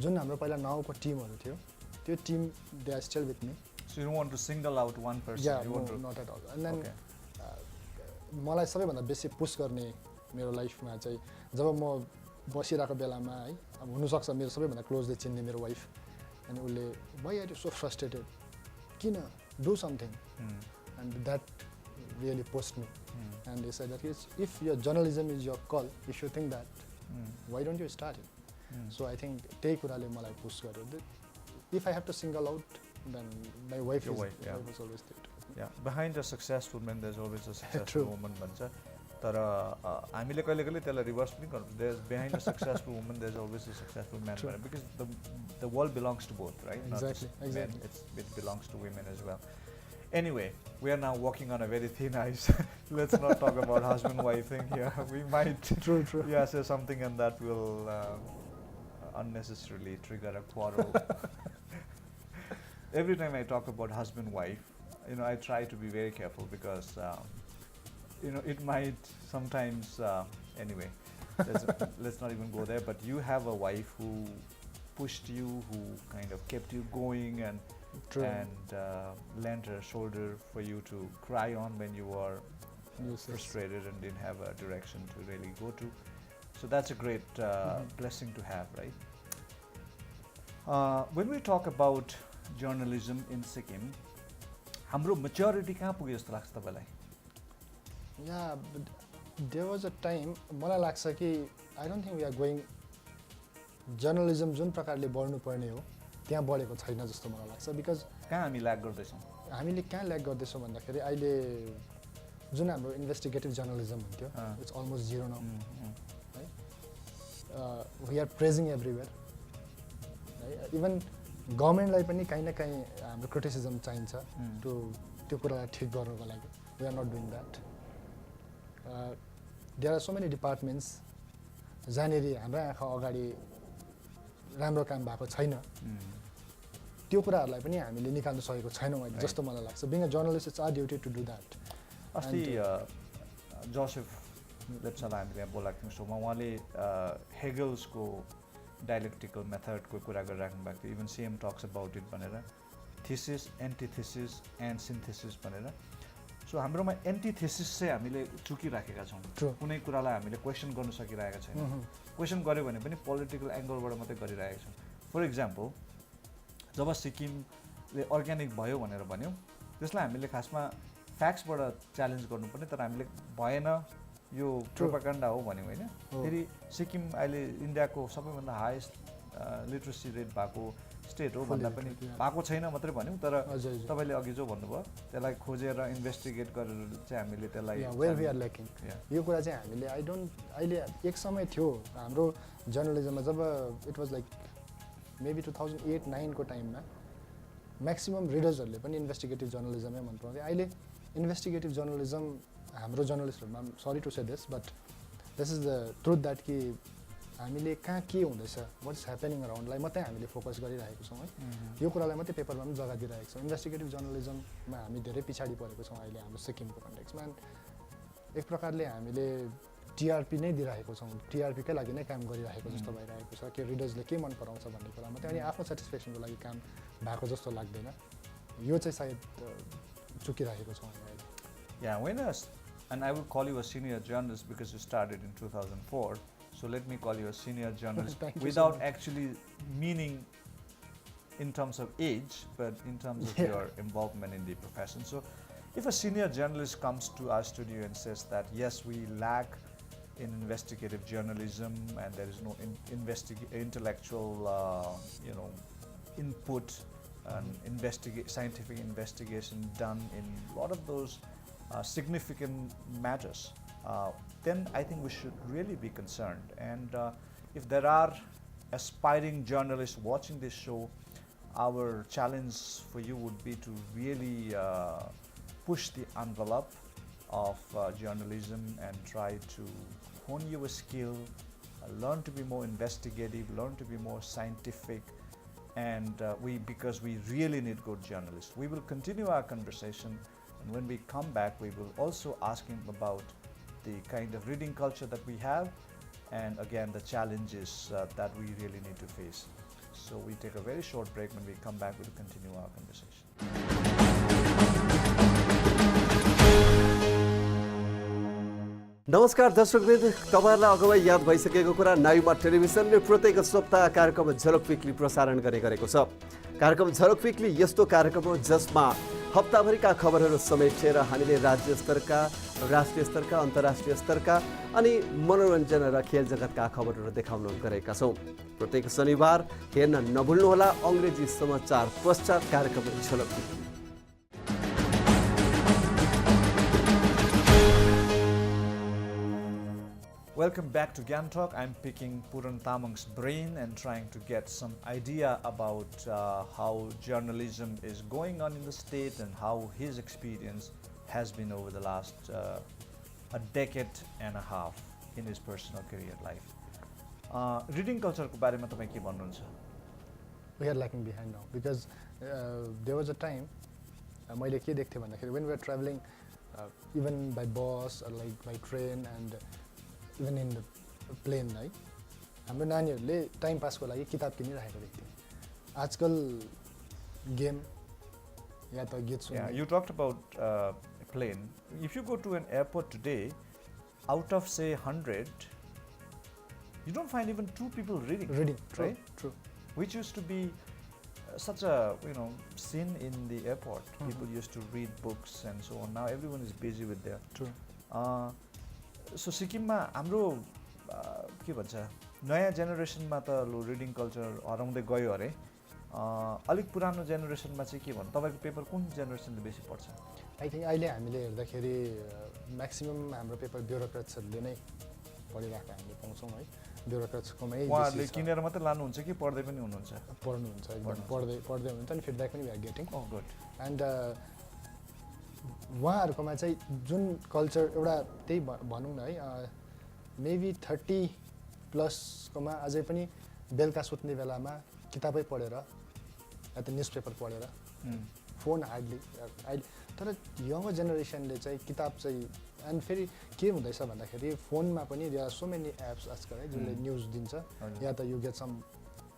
जुन हाम्रो पहिला नाउको टिमहरू थियो त्यो team they are still with me so you want to single out one person you want to not at all and then मलाई सबैभन्दा बेसी पुस गर्ने मेरो लाइफमा चाहिँ जब म बसिरहेको बेलामा है अब हुनसक्छ मेरो सबैभन्दा क्लोजली चिन्ने मेरो वाइफ अनि उसले why are you so frustrated किन do something and that really pushed me and they said that if your journalism is your call if you think that why don't you start it so I think त्यही कुराले मलाई push गर्यो if I have to single out then my wife was always there Yeah, behind a successful man there's always a successful True. woman भन्छ तर हामीले कहिले कहिले त्यसलाई रिभर्स पनि गर्नु there's behind a successful woman there's always a successful man True. because the world belongs to both, right? Exactly, Not just exactly. men, it belongs to women as well. Anyway, we are now walking on a very thin ice. Let's not talk about husband wife thing here. We might True, true. yeah say something and that will unnecessarily trigger a quarrel. Every time I talk about husband wife, I try to be very careful because it might sometimes anyway let's not even go there, but you have a wife who pushed you, who kind of kept you going and True. lent her shoulder for you to cry on when you were Yes, yes. frustrated and didn't have a direction to really go to. So that's a great blessing to have, right? When we talk about journalism in Sikkim, हाम्रो maturity कहाँ पुग्यो जस्तो लाग्छ तपाईलाई? Yeah, but there was a time मलाई लाग्छ कि I don't think we are going journalism जुन प्रकारले बढ्नु पर्ने हो त्यहाँ बढेको छैन जस्तो मलाई लाग्छ बिकज कहाँ हामी ल्याग गर्दैछौँ? हामीले कहाँ ल्याग गर्दैछौँ भन्दाखेरि अहिले जुन हाम्रो इन्भेस्टिगेटिभ जर्नलिजम हुन्थ्यो इट्स अलमोस्ट जिरो नाउ है वी आर प्रेजिङ एभ्रिवेयर है इभन गभर्मेन्टलाई पनि कहीँ न कहीँ हाम्रो क्रिटिसिजम चाहिन्छ टु त्यो कुरालाई ठिक गर्नको लागि we are not doing that there are so many departments जहाँनिर हाम्रो आँखा अगाडि राम्रो काम भएको छैन त्यो कुराहरूलाई पनि हामीले निकाल्न सकेको छैनौँ अहिले जस्तो मलाई लाग्छ being a journalist it's our duty to do that अस्ति जोसेफ लेप्चालाई हामीले यहाँ बोलाएको थियौँ सोमा उहाँले हेगल्सको डायलेक्टिकल मेथडको कुरा गरिराख्नु भएको थियो even same talks about it भनेर थिसिस एन्टिथिसिस एन्ड सिन्थेसिस भनेर सो हाम्रोमा एन्टिथेसिस चाहिँ हामीले चुकिराखेका छौँ कुनै कुरालाई हामीले क्वेसन गर्न सकिरहेका छैनौँ क्वेसन गऱ्यो भने पनि पोलिटिकल एङ्गलबाट मात्रै गरिरहेका छौँ फर इक्जाम्पल जब सिक्किमले अर्ग्यानिक भयो भनेर भन्यौँ त्यसलाई हामीले खासमा फ्याक्ट्सबाट च्यालेन्ज गर्नुपर्ने तर हामीले भएन यो प्रोपागन्डा हो भन्यौँ होइन फेरि सिक्किम अहिले इन्डियाको सबैभन्दा हाइएस्ट लिट्रेसी रेट भएको स्टेट हो भन्दा पनि भएको छैन मात्रै भन्यौँ तर तपाईँले अघि जो भन्नुभयो त्यसलाई खोजेर इन्भेस्टिगेट गरेर चाहिँ हामीले त्यसलाई यो कुरा चाहिँ हामीले अहिले एक समय थियो हाम्रो जर्नलिजममा जब इट वाज लाइक मेबी 2008-09 को टाइममा म्याक्सिमम रिडर्सहरूले पनि इन्भेस्टिगेटिभ जर्नलिजमै मन पराउँथे अहिले इन्भेस्टिगेटिभ जर्नलिजम हाम्रो जर्नलिस्टहरूमा sorry to say this but this is the truth that कि हामीले कहाँ के हुँदैछ वाट इज ह्यापनिङ अराउन्डलाई मात्रै हामीले फोकस गरिरहेको छौँ है यो कुरालाई मात्रै पेपरमा पनि जग्गा दिइरहेको छौँ इन्भेस्टिगेटिभ जर्नलिजममा हामी धेरै पछाडि परेको छौँ अहिले हाम्रो सिक्किमको कन्टेक्समा एक प्रकारले हामीले टिआरपी नै दिइरहेको छौँ टिआरपीकै लागि नै काम गरिरहेको जस्तो भइरहेको छ कि रिडर्सले के मन पराउँछ भन्ने कुरा मात्रै अनि आफ्नो सेटिस्फ्याक्सनको लागि काम भएको जस्तो लाग्दैन यो चाहिँ सायद चुकिरहेको छौँ अहिले Yeah, and I would call you a senior journalist because you started in 2004. So let me call you a senior journalist without actually meaning in terms of age, but in terms of your involvement in the profession. So if a senior journalist comes to our studio and says that, yes, we lack in investigative journalism and there is no intellectual, input and scientific investigation done in a lot of those significant matters, then I think we should really be concerned. And if there are aspiring journalists watching this show, our challenge for you would be to really push the envelope of journalism and try to hone your skill, learn to be more investigative, learn to be more scientific, and because we really need good journalists. We will continue our conversation. And when we come back, we will also ask him about the kind of reading culture that we have and again the challenges that we really need to face. So we take a very short break. When we come back, we'll continue our conversation. नमस्कार दर्शकवृन्द तपाईहरुलाई अगावै याद भइसकेको कुरा नायुमा टेलिभिजनले प्रत्येक सप्ताह कार्यक्रम झलक विक्ली प्रसारण गरेको छ कार्यक्रम झलक विक्ली यस्तो कार्यक्रम हो जसमा हप्ताभरिका खबरहरू समेटेर हामीले राज्य स्तरका राष्ट्रिय स्तरका अन्तर्राष्ट्रिय स्तरका अनि मनोरञ्जन र खेल जगतका खबरहरू देखाउन गरेका छौं प्रत्येक शनिबार हेर्न नभुल्नुहोला अंग्रेजी समाचार पश्चात कार्यक्रम झलक weekly Welcome back to Gyantalk. I'm picking Puran Tamang's brain and trying to get some idea about how journalism is going on in the state and how his experience has been over the last a decade and a half in his personal career life. Reading culture ko barema tapai ke भन्नुहुन्छ? We are lagging behind now because there was a time मैले के देख्थेँ भन्दाखेरि when we were traveling even by bus or like by train and even in the plane है हाम्रो नानीहरूले time पासको लागि किताब किनिरहेको देख्थेँ आजकल गेम या त गीत सुन्ने Yeah, you talked about plane. If you go to an airport today, out of say 100, you don't find even 2 people reading. true, right? true. Which used to be such a sin in the airport. People used to read books and so on. Now everyone is busy with their. True. So सिक्किममा हाम्रो के भन्छ नयाँ जेनेरेसनमा त लो reading culture हराउँदै गयो अरे अलिक पुरानो जेनेरेसनमा चाहिँ के भन्नु तपाईँको पेपर कुन जेनेरेसनले बेसी पढ्छ? आई थिङ्क अहिले हामीले हेर्दाखेरि म्याक्सिमम् हाम्रो पेपर ब्युरोक्रेट्सहरूले नै पढिरहेको हामीले पाउँछौँ है ब्युरोक्रेट्सकोमै उहाँहरूले किनेर मात्रै लानुहुन्छ कि पढ्दै पनि हुनुहुन्छ? पढ्नुहुन्छ एकदम पढ्दै हुनुहुन्छ अनि फिडब्याक पनि we are getting good and उहाँहरूकोमा चाहिँ जुन कल्चर एउटा त्यही भनौँ न है मेबी 30+ अझै पनि बेलुका सुत्ने बेलामा किताबै पढेर या त न्युज पेपर पढेर फोन हार्डली अहिले तर यङ्गर जेनेरेसनले चाहिँ किताब चाहिँ एन्ड फेरि के हुँदैछ भन्दाखेरि फोनमा पनि there are so many apps आजकल है जसले न्युज दिन्छ या त you get some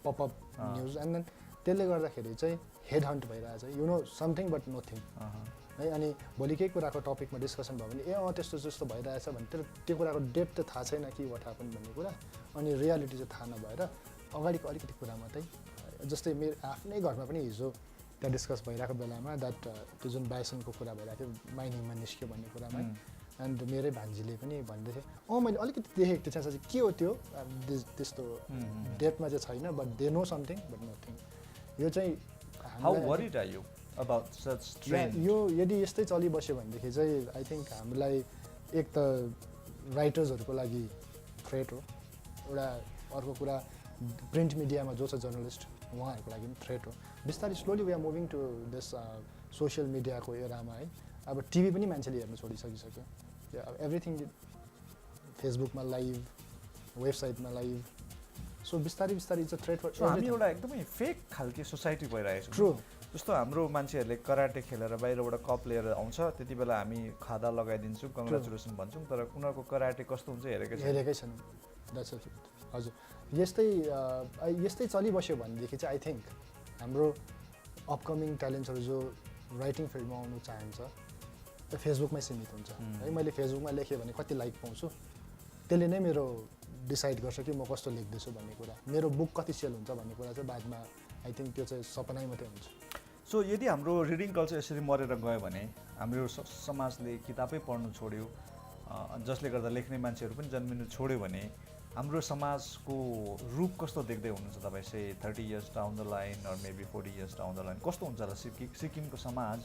popup news and then त्यसले गर्दाखेरि चाहिँ हेड हन्ट भइरहेछ you know something but nothing है अनि भोलि केही कुराको टपिकमा डिस्कसन भयो भने त्यस्तो जस्तो भइरहेछ भने त्यो कुराको डेप्थ त थाहा छैन कि वाट ह्यापन भन्ने कुरा अनि रियालिटी चाहिँ थाहा नभएर अगाडिको अलिकति कुरा मात्रै जस्तै मेरो आफ्नै घरमा पनि हिजो त्यहाँ डिस्कस भइरहेको बेलामा द्याट त्यो जुन बाइसनको कुरा भइरहेको थियो माइनिङमा निस्क्यो भन्ने कुरामा एन्ड मेरै भान्जीले पनि भन्दै थियो मैले अलिकति देखेको त्यो चाहिँ के हो त्यो त्यस्तो डेप्थमा चाहिँ छैन but they know something but nothing यो चाहिँ How worried are you about such trend? यो यदि यस्तै चलिबस्यो भनेदेखि चाहिँ आई थिङ्क हामीलाई एक त राइटर्सहरूको लागि थ्रेट हो एउटा अर्को कुरा प्रिन्ट मिडियामा जो छ जर्नलिस्ट उहाँहरूको लागि पनि थ्रेट हो बिस्तारै slowly we are moving to this social मिडियाको एरामा है अब टिभी पनि मान्छेले हेर्न छोडिसकिसक्यो एभ्रिथिङ फेसबुकमा लाइभ वेबसाइटमा लाइभ सो बिस्तारै इट्स अ थ्रेट फर हामी एउटा एकदमै फेक खालके सोसाइटी भइरहेको छ ट्रु जस्तो हाम्रो मान्छेहरूले कराटे खेलेर बाहिरबाट कप लिएर आउँछ त्यति बेला हामी खादा लगाइदिन्छौँ कङ्ग्रेचुलेसन भन्छौँ तर उनीहरूको कराटे कस्तो हुन्छ हेरेकै छैन द्याट्स अ ट्रुथ हजुर यस्तै चलिबस्यो भनेदेखि चाहिँ आई थिङ्क हाम्रो अपकमिङ ट्यालेन्ट्सहरू जो राइटिङ फिल्डमा आउनु चाहन्छ फेसबुकमै सीमित हुन्छ है मैले फेसबुकमा लेखेँ भने कति लाइक पाउँछु त्यसले नै मेरो डिसाइड गर्छ कि म कस्तो लेख्दैछु भन्ने कुरा मेरो बुक कति सेल हुन्छ भन्ने कुरा चाहिँ बादमा आई थिङ्क त्यो चाहिँ सपनै मात्रै हुन्छ सो यदि हाम्रो रिडिङ कल्चर यसरी मरेर गयो भने हाम्रो समाजले किताबै पढ्नु छोड्यो जसले गर्दा लेख्ने मान्छेहरू पनि जन्मिनु छोड्यो भने हाम्रो समाजको रूप कस्तो देख्दै हुनुहुन्छ तपाईँ say 30 years down the line or maybe 40 years down the line कस्तो हुन्छ होला सिक्किमको समाज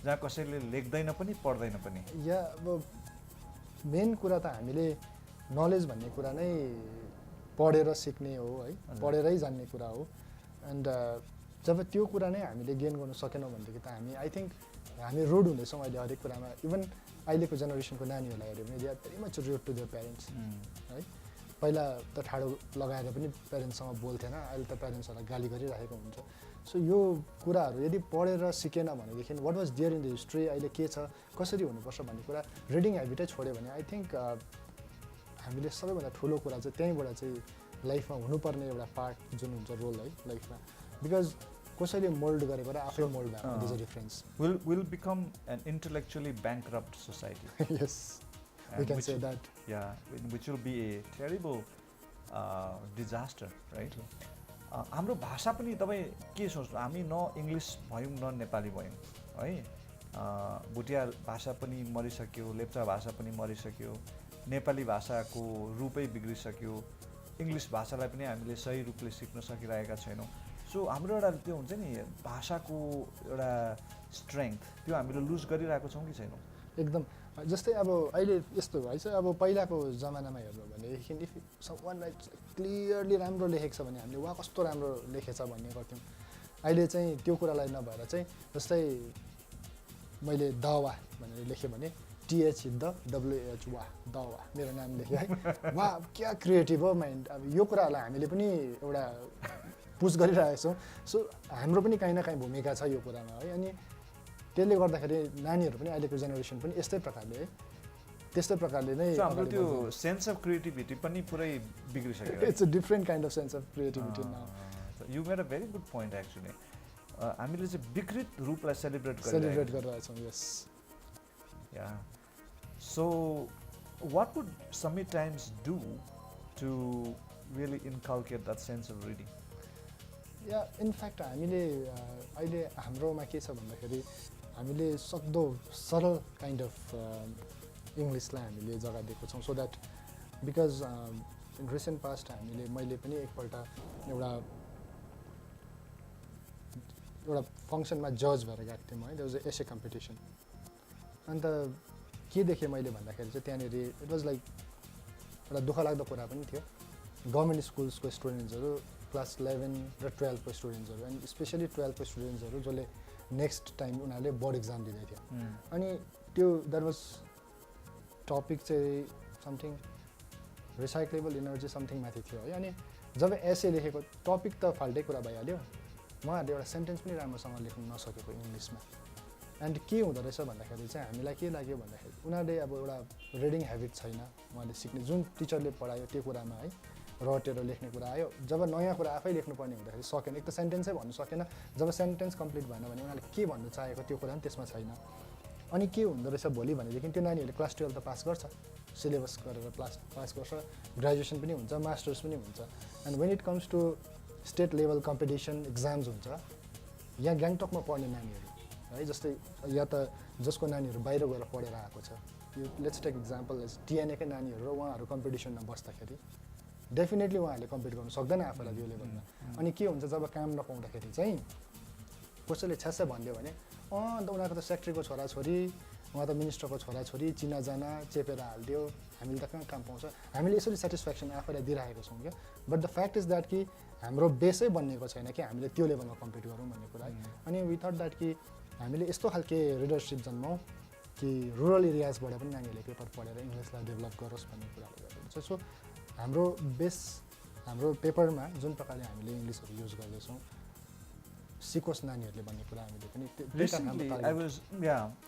जहाँ कसैले लेख्दैन पनि पढ्दैन पनि या अब मेन कुरा त हामीले नलेज भन्ने कुरा नै पढेर सिक्ने हो है पढेरै जान्ने कुरा हो एन्ड जब त्यो कुरा नै हामीले गेन गर्नु सकेनौँ भनेदेखि त हामी आई थिङ्क हामी रुड हुँदैछौँ अहिले हरेक कुरामा इभन अहिलेको जेनेरेसनको नानीहरूलाई हेऱ्यो भने they are very much rude to their parents है पहिला त ठाडो लगाएर पनि प्यारेन्ट्ससँग बोल्थेन अहिले त प्यारेन्ट्सहरूलाई गाली गरिरहेको हुन्छ सो यो कुराहरू यदि पढेर सिकेन भनेदेखि what was there in the history अहिले के छ कसरी हुनुपर्छ भन्ने कुरा रिडिङ हेबिटै छोड्यो भने आई थिङ्क हामीले सबैभन्दा ठुलो कुरा चाहिँ त्यहीँबाट चाहिँ लाइफमा हुनुपर्ने एउटा पार्ट जुन हुन्छ रोल है लाइफमा बिकज कसैले मोल्ड गरेको र आफै मोल्ड भएको these a difference will become an intellectually bankrupt society. Yes, we can say that. Yeah, which will be a terrible disaster, right? हाम्रो भाषा पनि तपाईँ के सोच्नु हामी न इङ्ग्लिस भयौँ न नेपाली भयौँ है भुटिया भाषा पनि मरिसक्यो लेप्चा भाषा पनि मरिसक्यो नेपाली भाषाको रूपै बिग्रिसक्यो इङ्ग्लिस भाषालाई पनि हामीले सही रूपले सिक्न सकिरहेका छैनौँ सो हाम्रो एउटा त्यो हुन्छ नि भाषाको एउटा स्ट्रेङ्थ त्यो हामीले लुज गरिरहेको छौँ कि छैनौँ एकदम जस्तै अब अहिले यस्तो भएछ अब पहिलाको जमानामा हेर्नु भनेदेखि इफ समवन राइट्स क्लियरली राम्रो लेखेको छ भने हामीले वा कस्तो राम्रो लेखेछ भन्ने गर्थ्यौँ अहिले चाहिँ त्यो कुरालाई नभएर चाहिँ जस्तै मैले दवा भनेर लेखेँ भने TH द WH वा दवा मेरो नाम लेखेँ है वा क्या क्रिएटिभ हो माइन्ड अब यो कुराहरूलाई हामीले पनि एउटा पुस गरिरहेको छौँ सो हाम्रो पनि काहीँ न काहीँ भूमिका छ यो कुरामा है अनि त्यसले गर्दाखेरि नानीहरू पनि अहिलेको जेनेरेसन पनि यस्तै प्रकारले है त्यस्तै प्रकारले नै हाम्रो त्यो सेन्स अफ क्रिएटिभिटी पनि पुरै बिग्रिसक्यो it's a different kind of sense of creativity now you made a very good point actually हामीले चाहिँ विकृत रूपलाई सेलिब्रेट गरिरहेछौँ yes yeah so what would Summit Times do to really inculcate that sense of reading yeah in fact हामीले अहिले हाम्रोमा के छ भन्दाखेरि हामीले सक्दो सरल काइन्ड अफ इङ्ग्लिसलाई हामीले जग्गा दिएको छौँ so that because in recent past मैले पनि एकपल्ट एउटा फङ्सनमा जज भएर गएको थिएँ म है द्याट वाज एसे कम्पिटिसन अन्त के देखेँ मैले भन्दाखेरि चाहिँ त्यहाँनिर इट वाज लाइक एउटा दुःख लाग्दो कुरा पनि थियो गभर्मेन्ट स्कुल्सको स्टुडेन्ट्सहरू क्लास 11 र 12 को स्टुडेन्ट्सहरू एन्ड स्पेसली 12 को स्टुडेन्ट्सहरू जसले नेक्स्ट टाइम उनीहरूले बोर्ड इक्जाम दिँदै थियो अनि त्यो द्याट वाज टपिक चाहिँ समथिङ रिसाइक्लेबल इनर्जी समथिङ माथि थियो है अनि जब एसे लेखेको टपिक त फाल्टै कुरा भइहाल्यो उहाँहरूले एउटा सेन्टेन्स पनि राम्रोसँग लेख्नु नसकेको इङ्ग्लिसमा एन्ड के हुँदो रहेछ भन्दाखेरि चाहिँ हामीलाई के लाग्यो भन्दाखेरि उनीहरूले अब एउटा रिडिङ ह्याबिट छैन उहाँले सिक्ने जुन टिचरले पढायो त्यो कुरामा है रटेर लेख्ने कुरा आयो जब नयाँ कुरा आफै लेख्नुपर्ने हुँदाखेरि सकेन एक त सेन्टेन्सै भन्नु सकेन जब सेन्टेन्स कम्प्लिट भएन भने उनीहरूले के भन्नु चाहेको त्यो कुरा पनि त्यसमा छैन अनि के हुँदो रहेछ भोलि भनेदेखि त्यो नानीहरूले क्लास 12 त पास गर्छ सिलेबस गरेर पास गर्छ ग्रेजुएसन पनि हुन्छ मास्टर्स पनि हुन्छ and when it comes to state level competition exams हुन्छ यहाँ ग्याङटकमा पढ्ने नानीहरू है जस्तै या त जसको नानीहरू बाहिर गएर पढेर आएको छ यो लेट्स टेक इक्जाम्पल टिएनएकै नानीहरू र उहाँहरू कम्पिटिसनमा बस्दाखेरि डेफिनेटली उहाँहरूले कम्पिट गर्नु सक्दैन आफूलाई त्यो लेभलमा अनि के हुन्छ जब काम नपाउँदाखेरि चाहिँ कसैले छ्यास्सै भनिदियो भने त उनीहरूको त सेक्रेटरीको छोराछोरी उहाँ त मिनिस्टरको छोराछोरी चिनाजाना चेपेर हालिदियो हामीले त कहाँ काम पाउँछ हामीले यसरी सेटिस्फ्याक्सन आफूलाई दिइरहेको छौँ क्या but the fact is that कि हाम्रो बेसै बनिएको छैन कि हामीले त्यो लेभलमा कम्पिट गरौँ भन्ने कुरा अनि वी थट द्याट कि हामीले यस्तो खालके रिडरसिप जन्माउँ कि रुरल एरियाजबाट पनि नानीहरूले पेपर पढेर इङ्ग्लिसलाई डेभलप गरोस् भन्ने कुराले गर्दा सो हाम्रो बेस हाम्रो पेपरमा जुन प्रकारले हामीले इङ्ग्लिसहरू युज गर्दैछौँ सिकोस् नानीहरूले भन्ने कुरा हामीले पनि Recently,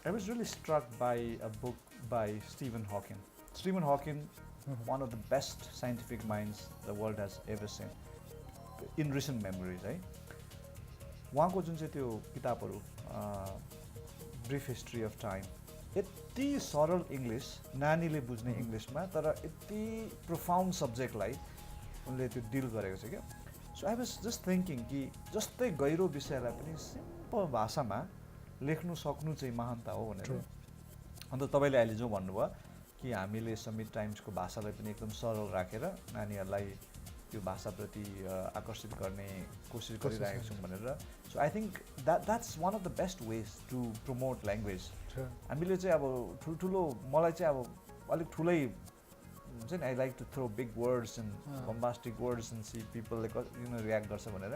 I was really struck by a book by Stephen Hawking. Stephen Hawking, one of the best scientific minds the world has ever seen in recent memories, right? उहाँको जुन चाहिँ त्यो किताबहरू ब्रिफ हिस्ट्री अफ टाइम यति सरल English नानीले बुझ्ने इङ्ग्लिसमा तर यति प्रोफाउन्ड सब्जेक्टलाई उनले त्यो डिल गरेको छ क्या so I was just thinking कि जस्तै गहिरो विषयलाई पनि सिम्पल भाषामा लेख्नु सक्नु चाहिँ महानता हो भनेर अन्त तपाईँले अहिले जो भन्नुभयो कि हामीले समिट टाइम्सको भाषालाई पनि एकदम सरल राखेर नानीहरूलाई त्यो भाषाप्रति आकर्षित गर्ने कोसिस गरिरहेको छौँ भनेर so I think that's one of the best ways to promote language हामीले चाहिँ अब ठुल्ठुलो मलाई चाहिँ अब अलिक ठुलै हुन्छ नि I like to throw big words and bombastic words and see पिपलले रियाक्ट गर्छ भनेर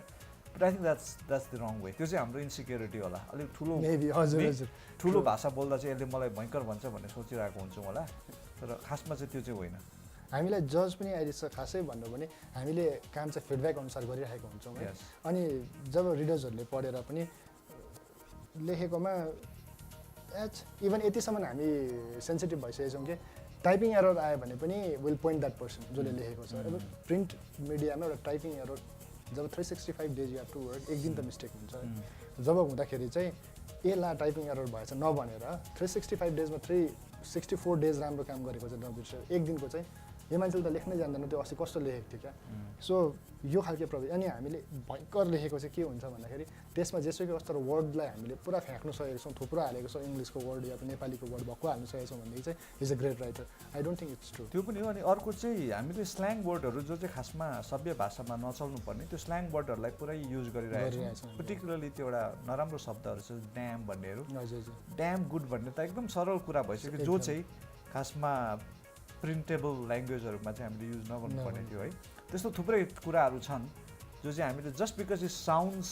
but I think that's the wrong way त्यो चाहिँ हाम्रो इन्सिक्योरिटी होला अलिक ठुलो भाषा बोल्दा चाहिँ यसले मलाई भयङ्कर भन्छ भन्ने सोचिरहेको हुन्छौँ होला तर खासमा चाहिँ त्यो चाहिँ होइन हामीलाई जज पनि अहिले खासै भन्नु भने हामीले काम चाहिँ फिडब्याक अनुसार गरिरहेको हुन्छौँ है अनि जब रिडर्सहरूले पढेर पनि लेखेकोमा इभन यतिसम्म हामी सेन्सिटिभ भइसकेको छौँ कि टाइपिङ एरर आयो भने पनि विल पोइन्ट द्याट पर्सन जसले लेखेको छ अब प्रिन्ट मिडियामा एउटा टाइपिङ एरर जब 365 days you have to work एक दिन त मिस्टेक हुन्छ जब हुँदाखेरि चाहिँ ला टाइपिङ एरर भएछ नभनेर 365 डेजमा 364 डेज राम्रो काम गरेको चाहिँ नबिर्सेर एक दिनको चाहिँ यो मान्छेले त लेख्नै जान्दैन त्यो अस्ति कस्तो लेखेको थियो क्या सो यो खालको प्रब्लम अनि हामीले भयङ्कर लेखेको चाहिँ के हुन्छ भन्दाखेरि त्यसमा जेसुकै होस् तर वर्डलाई हामीले पुरा फ्याँक्नु सकेको छौँ थुप्रो हालेको छौँ इङ्ग्लिसको वर्ड या नेपालीको वर्ड भक्कु हाल्नु सकेको छौँ भनेदेखि चाहिँ is a great writer I don't think it's true त्यो पनि हो अनि अर्को चाहिँ हामीले स्ल्याङ वर्डहरू जो चाहिँ खासमा सभ्य भाषामा नचल्नु पर्ने त्यो स्ल्याङ वर्डहरूलाई पुरै युज गरिरहेको छौँ पर्टिकुलरली त्यो एउटा नराम्रो शब्दहरू छ ड्याम भन्नेहरू हजुर हजुर ड्याम गुड भन्ने त एकदम सरल कुरा भइसक्यो जो चाहिँ खासमा प्रिन्टेबल ल्याङ्ग्वेजहरूमा चाहिँ हामीले युज नगर्नुपर्ने थियो है त्यस्तो थुप्रै कुराहरू छन् जो चाहिँ हामीले just because it sounds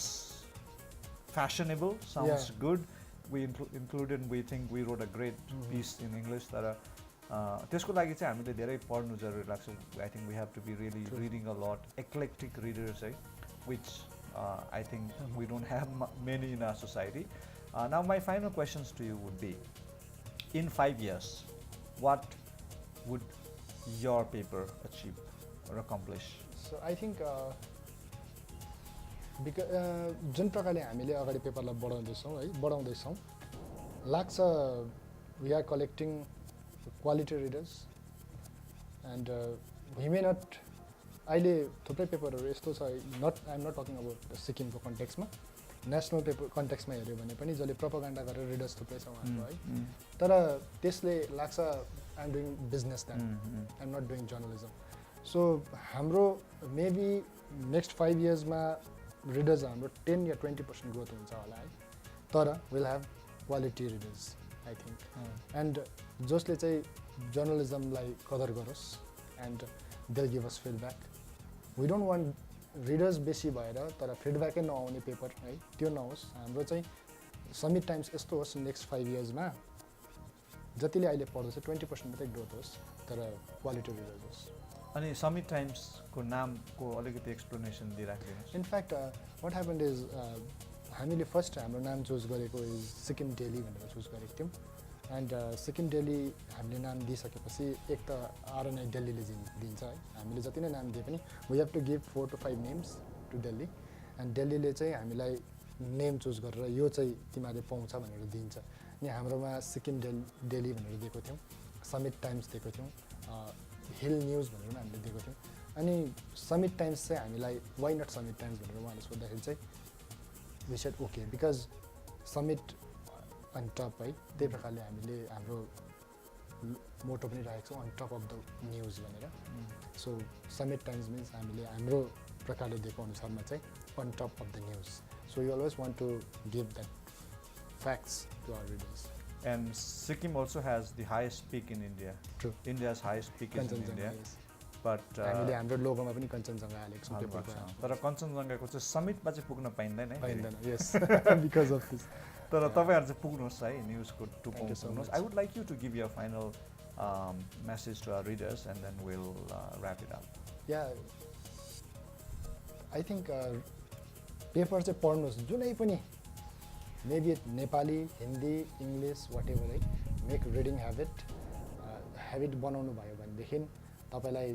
fashionable sounds good we included we think we read a great piece in English तर त्यसको लागि चाहिँ हामीले धेरै पढ्नु जरुरी लाग्छ I think we have to be really reading a lot eclectic readers है which I think we don't have many in our society now my final questions to you would be in 5 years what would your paper achieve or accomplish? So I think जुन प्रकारले हामीले अगाडि पेपरलाई बढाउँदैछौँ लाग्छ we are collecting quality readers and we may not अहिले थुप्रै पेपरहरू यस्तो छ I am not talking about सिक्किमको कन्टेक्समा नेसनल पेपर कन्टेक्समा हेऱ्यो भने पनि जसले प्रोपोगन्डा गरेर रिडर्स थुप्रै छ उहाँको है तर त्यसले लाग्छ I am doing business than I am not doing journalism so हाम्रो मेबी नेक्स्ट 5 yearsमा रिडर्स हाम्रो 10 या 20% ग्रोथ हुन्छ होला है तर will have quality readers I think and जसले चाहिँ जर्नलिजमलाई कदर गरोस् and they give us feedback we don't want readers बेसी भएर तर फिडब्याकै नआउने पेपर है त्यो नहोस् हाम्रो चाहिँ समिट टाइम्स यस्तो होस् नेक्स्ट 5 yearsमा जतिले अहिले पढ्दैछ 20% मात्रै ग्रोथ होस् तर क्वालिटी रिडर्स होस् अनि समिट टाइम्सको नामको अलिकति एक्सप्लेनेसन दिइराख्दिनुहोस् इनफ्याक्ट वाट ह्यापन्ड इज हामीले फर्स्ट हाम्रो नाम चुज गरेको इज सिक्किम डेली भनेर चुज गरेको थियौँ एन्ड सिक्किम डेली हामीले नाम दिइसकेपछि एक त आरएनआई दिल्लीले दिन्छ है हामीले जति नै नाम दिए पनि we have to give 4 to 5 names to Delhi and दिल्लीले चाहिँ हामीलाई नेम चुज गरेर यो चाहिँ तिमीहरूले पाउँछ भनेर दिन्छ अनि हाम्रोमा सिक्किम डेली भनेर दिएको थियौँ समिट टाइम्स दिएको थियौँ हिल न्युज भनेर पनि हामीले दिएको थियौँ अनि समिट टाइम्स चाहिँ हामीलाई वाइ नट समिट टाइम्स भनेर उहाँले सोद्धाखेरि चाहिँ we said okay because summit on top है त्यही प्रकारले हामीले हाम्रो मोटो पनि राखेको छौँ on top of the news भनेर सो समिट टाइम्स मिन्स हामीले हाम्रो प्रकारले दिएको अनुसारमा चाहिँ on top of the news so you always want to give that facts to our readers And Sikkim also has the highest peak in India. True. India's highest peak is in India. yes. But हामीले हाम्रो लोगोमा पनि कञ्चनजङ्घा हालेको छौँ पेपरमा तर कञ्चनजङ्घाको चाहिँ समिटमा चाहिँ पुग्न पाइँदैन है पाइँदैन यस बिकज अफ दिस तर तपाईँहरू चाहिँ पुग्नुहोस् है न्युजको Thank you so पुग्नुहोस् much. I would like you to give your final message to our readers and then will wrap it up या आई थिङ्क पेपर चाहिँ पढ्नुहोस् जुनै पनि maybe Nepali Hindi English whatever है मेक रिडिङ ह्याबिट बनाउनु भयो भनेदेखि तपाईँलाई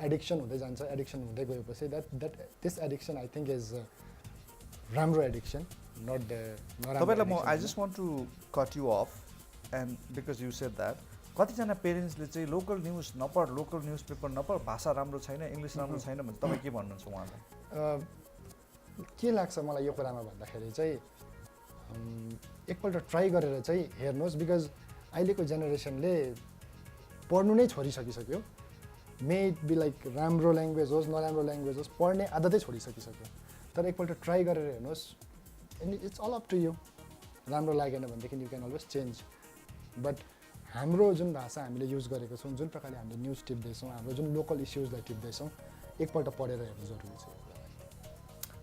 एडिक्सन हुँदै जान्छ एडिक्सन हुँदै गएपछि this addiction I think is राम्रो एडिक्सन नट तपाईँलाई म I just want to cut you off and because you said that कतिजना पेरेन्ट्सले चाहिँ लोकल न्युज नपढ लोकल न्युज पेपर नपढ भाषा राम्रो छैन इङ्ग्लिस राम्रो छैन भने तपाईँ के भन्नुहुन्छ उहाँलाई के लाग्छ मलाई यो कुरामा भन्दाखेरि चाहिँ एकपल्ट ट्राई गरेर चाहिँ हेर्नुहोस् बिकज अहिलेको जेनेरेसनले पढ्नु नै छोडिसकिसक्यो मे इट बी लाइक राम्रो ल्याङ्ग्वेज होस् नराम्रो ल्याङ्ग्वेज होस् पढ्ने आदतै छोडिसकिसक्यो तर एकपल्ट ट्राई गरेर हेर्नुहोस् and it's all up to you राम्रो लागेन भनेदेखि you can always change but हाम्रो जुन भाषा हामीले युज गरेको छौँ जुन प्रकारले हामीले न्युज टिप्दैछौँ हाम्रो जुन लोकल इस्युजलाई टिप्दैछौँ एकपल्ट पढेर हेर्नु जरुरी छ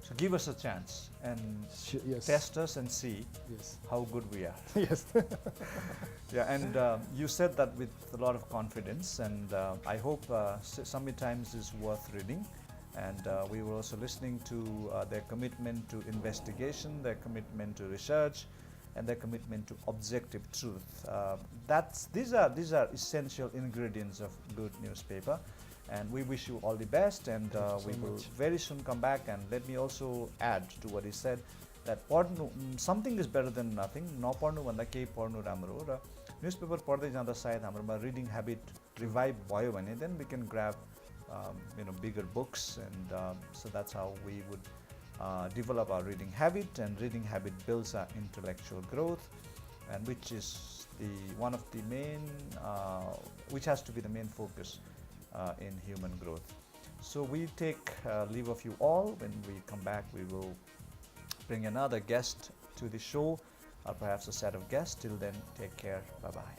So give us a chance and yes. test us and see Yes. how good we are. Yes. Yeah, and you said that with a lot of confidence, and I hope Summit Times is worth reading. And we were also listening to their commitment to investigation, their commitment to research, and their commitment to objective truth. These are essential ingredients of good newspaper. And we wish you all the best, and we will very soon come back. And let me also add to what he said that something is better than nothing. No parnu vanda kehi parnu ramro ra newspaper पढ्दै जाँदा सायद हाम्रोमा reading habit revive भयो भने then we can grab bigger books, and so that's how we would develop our reading habit, and reading habit builds our intellectual growth, and which is one of the main which has to be the main focus in human growth. So we take leave of you all. When we come back, we will bring another guest to the show, or perhaps a set of guests. Till then, take care. Bye bye.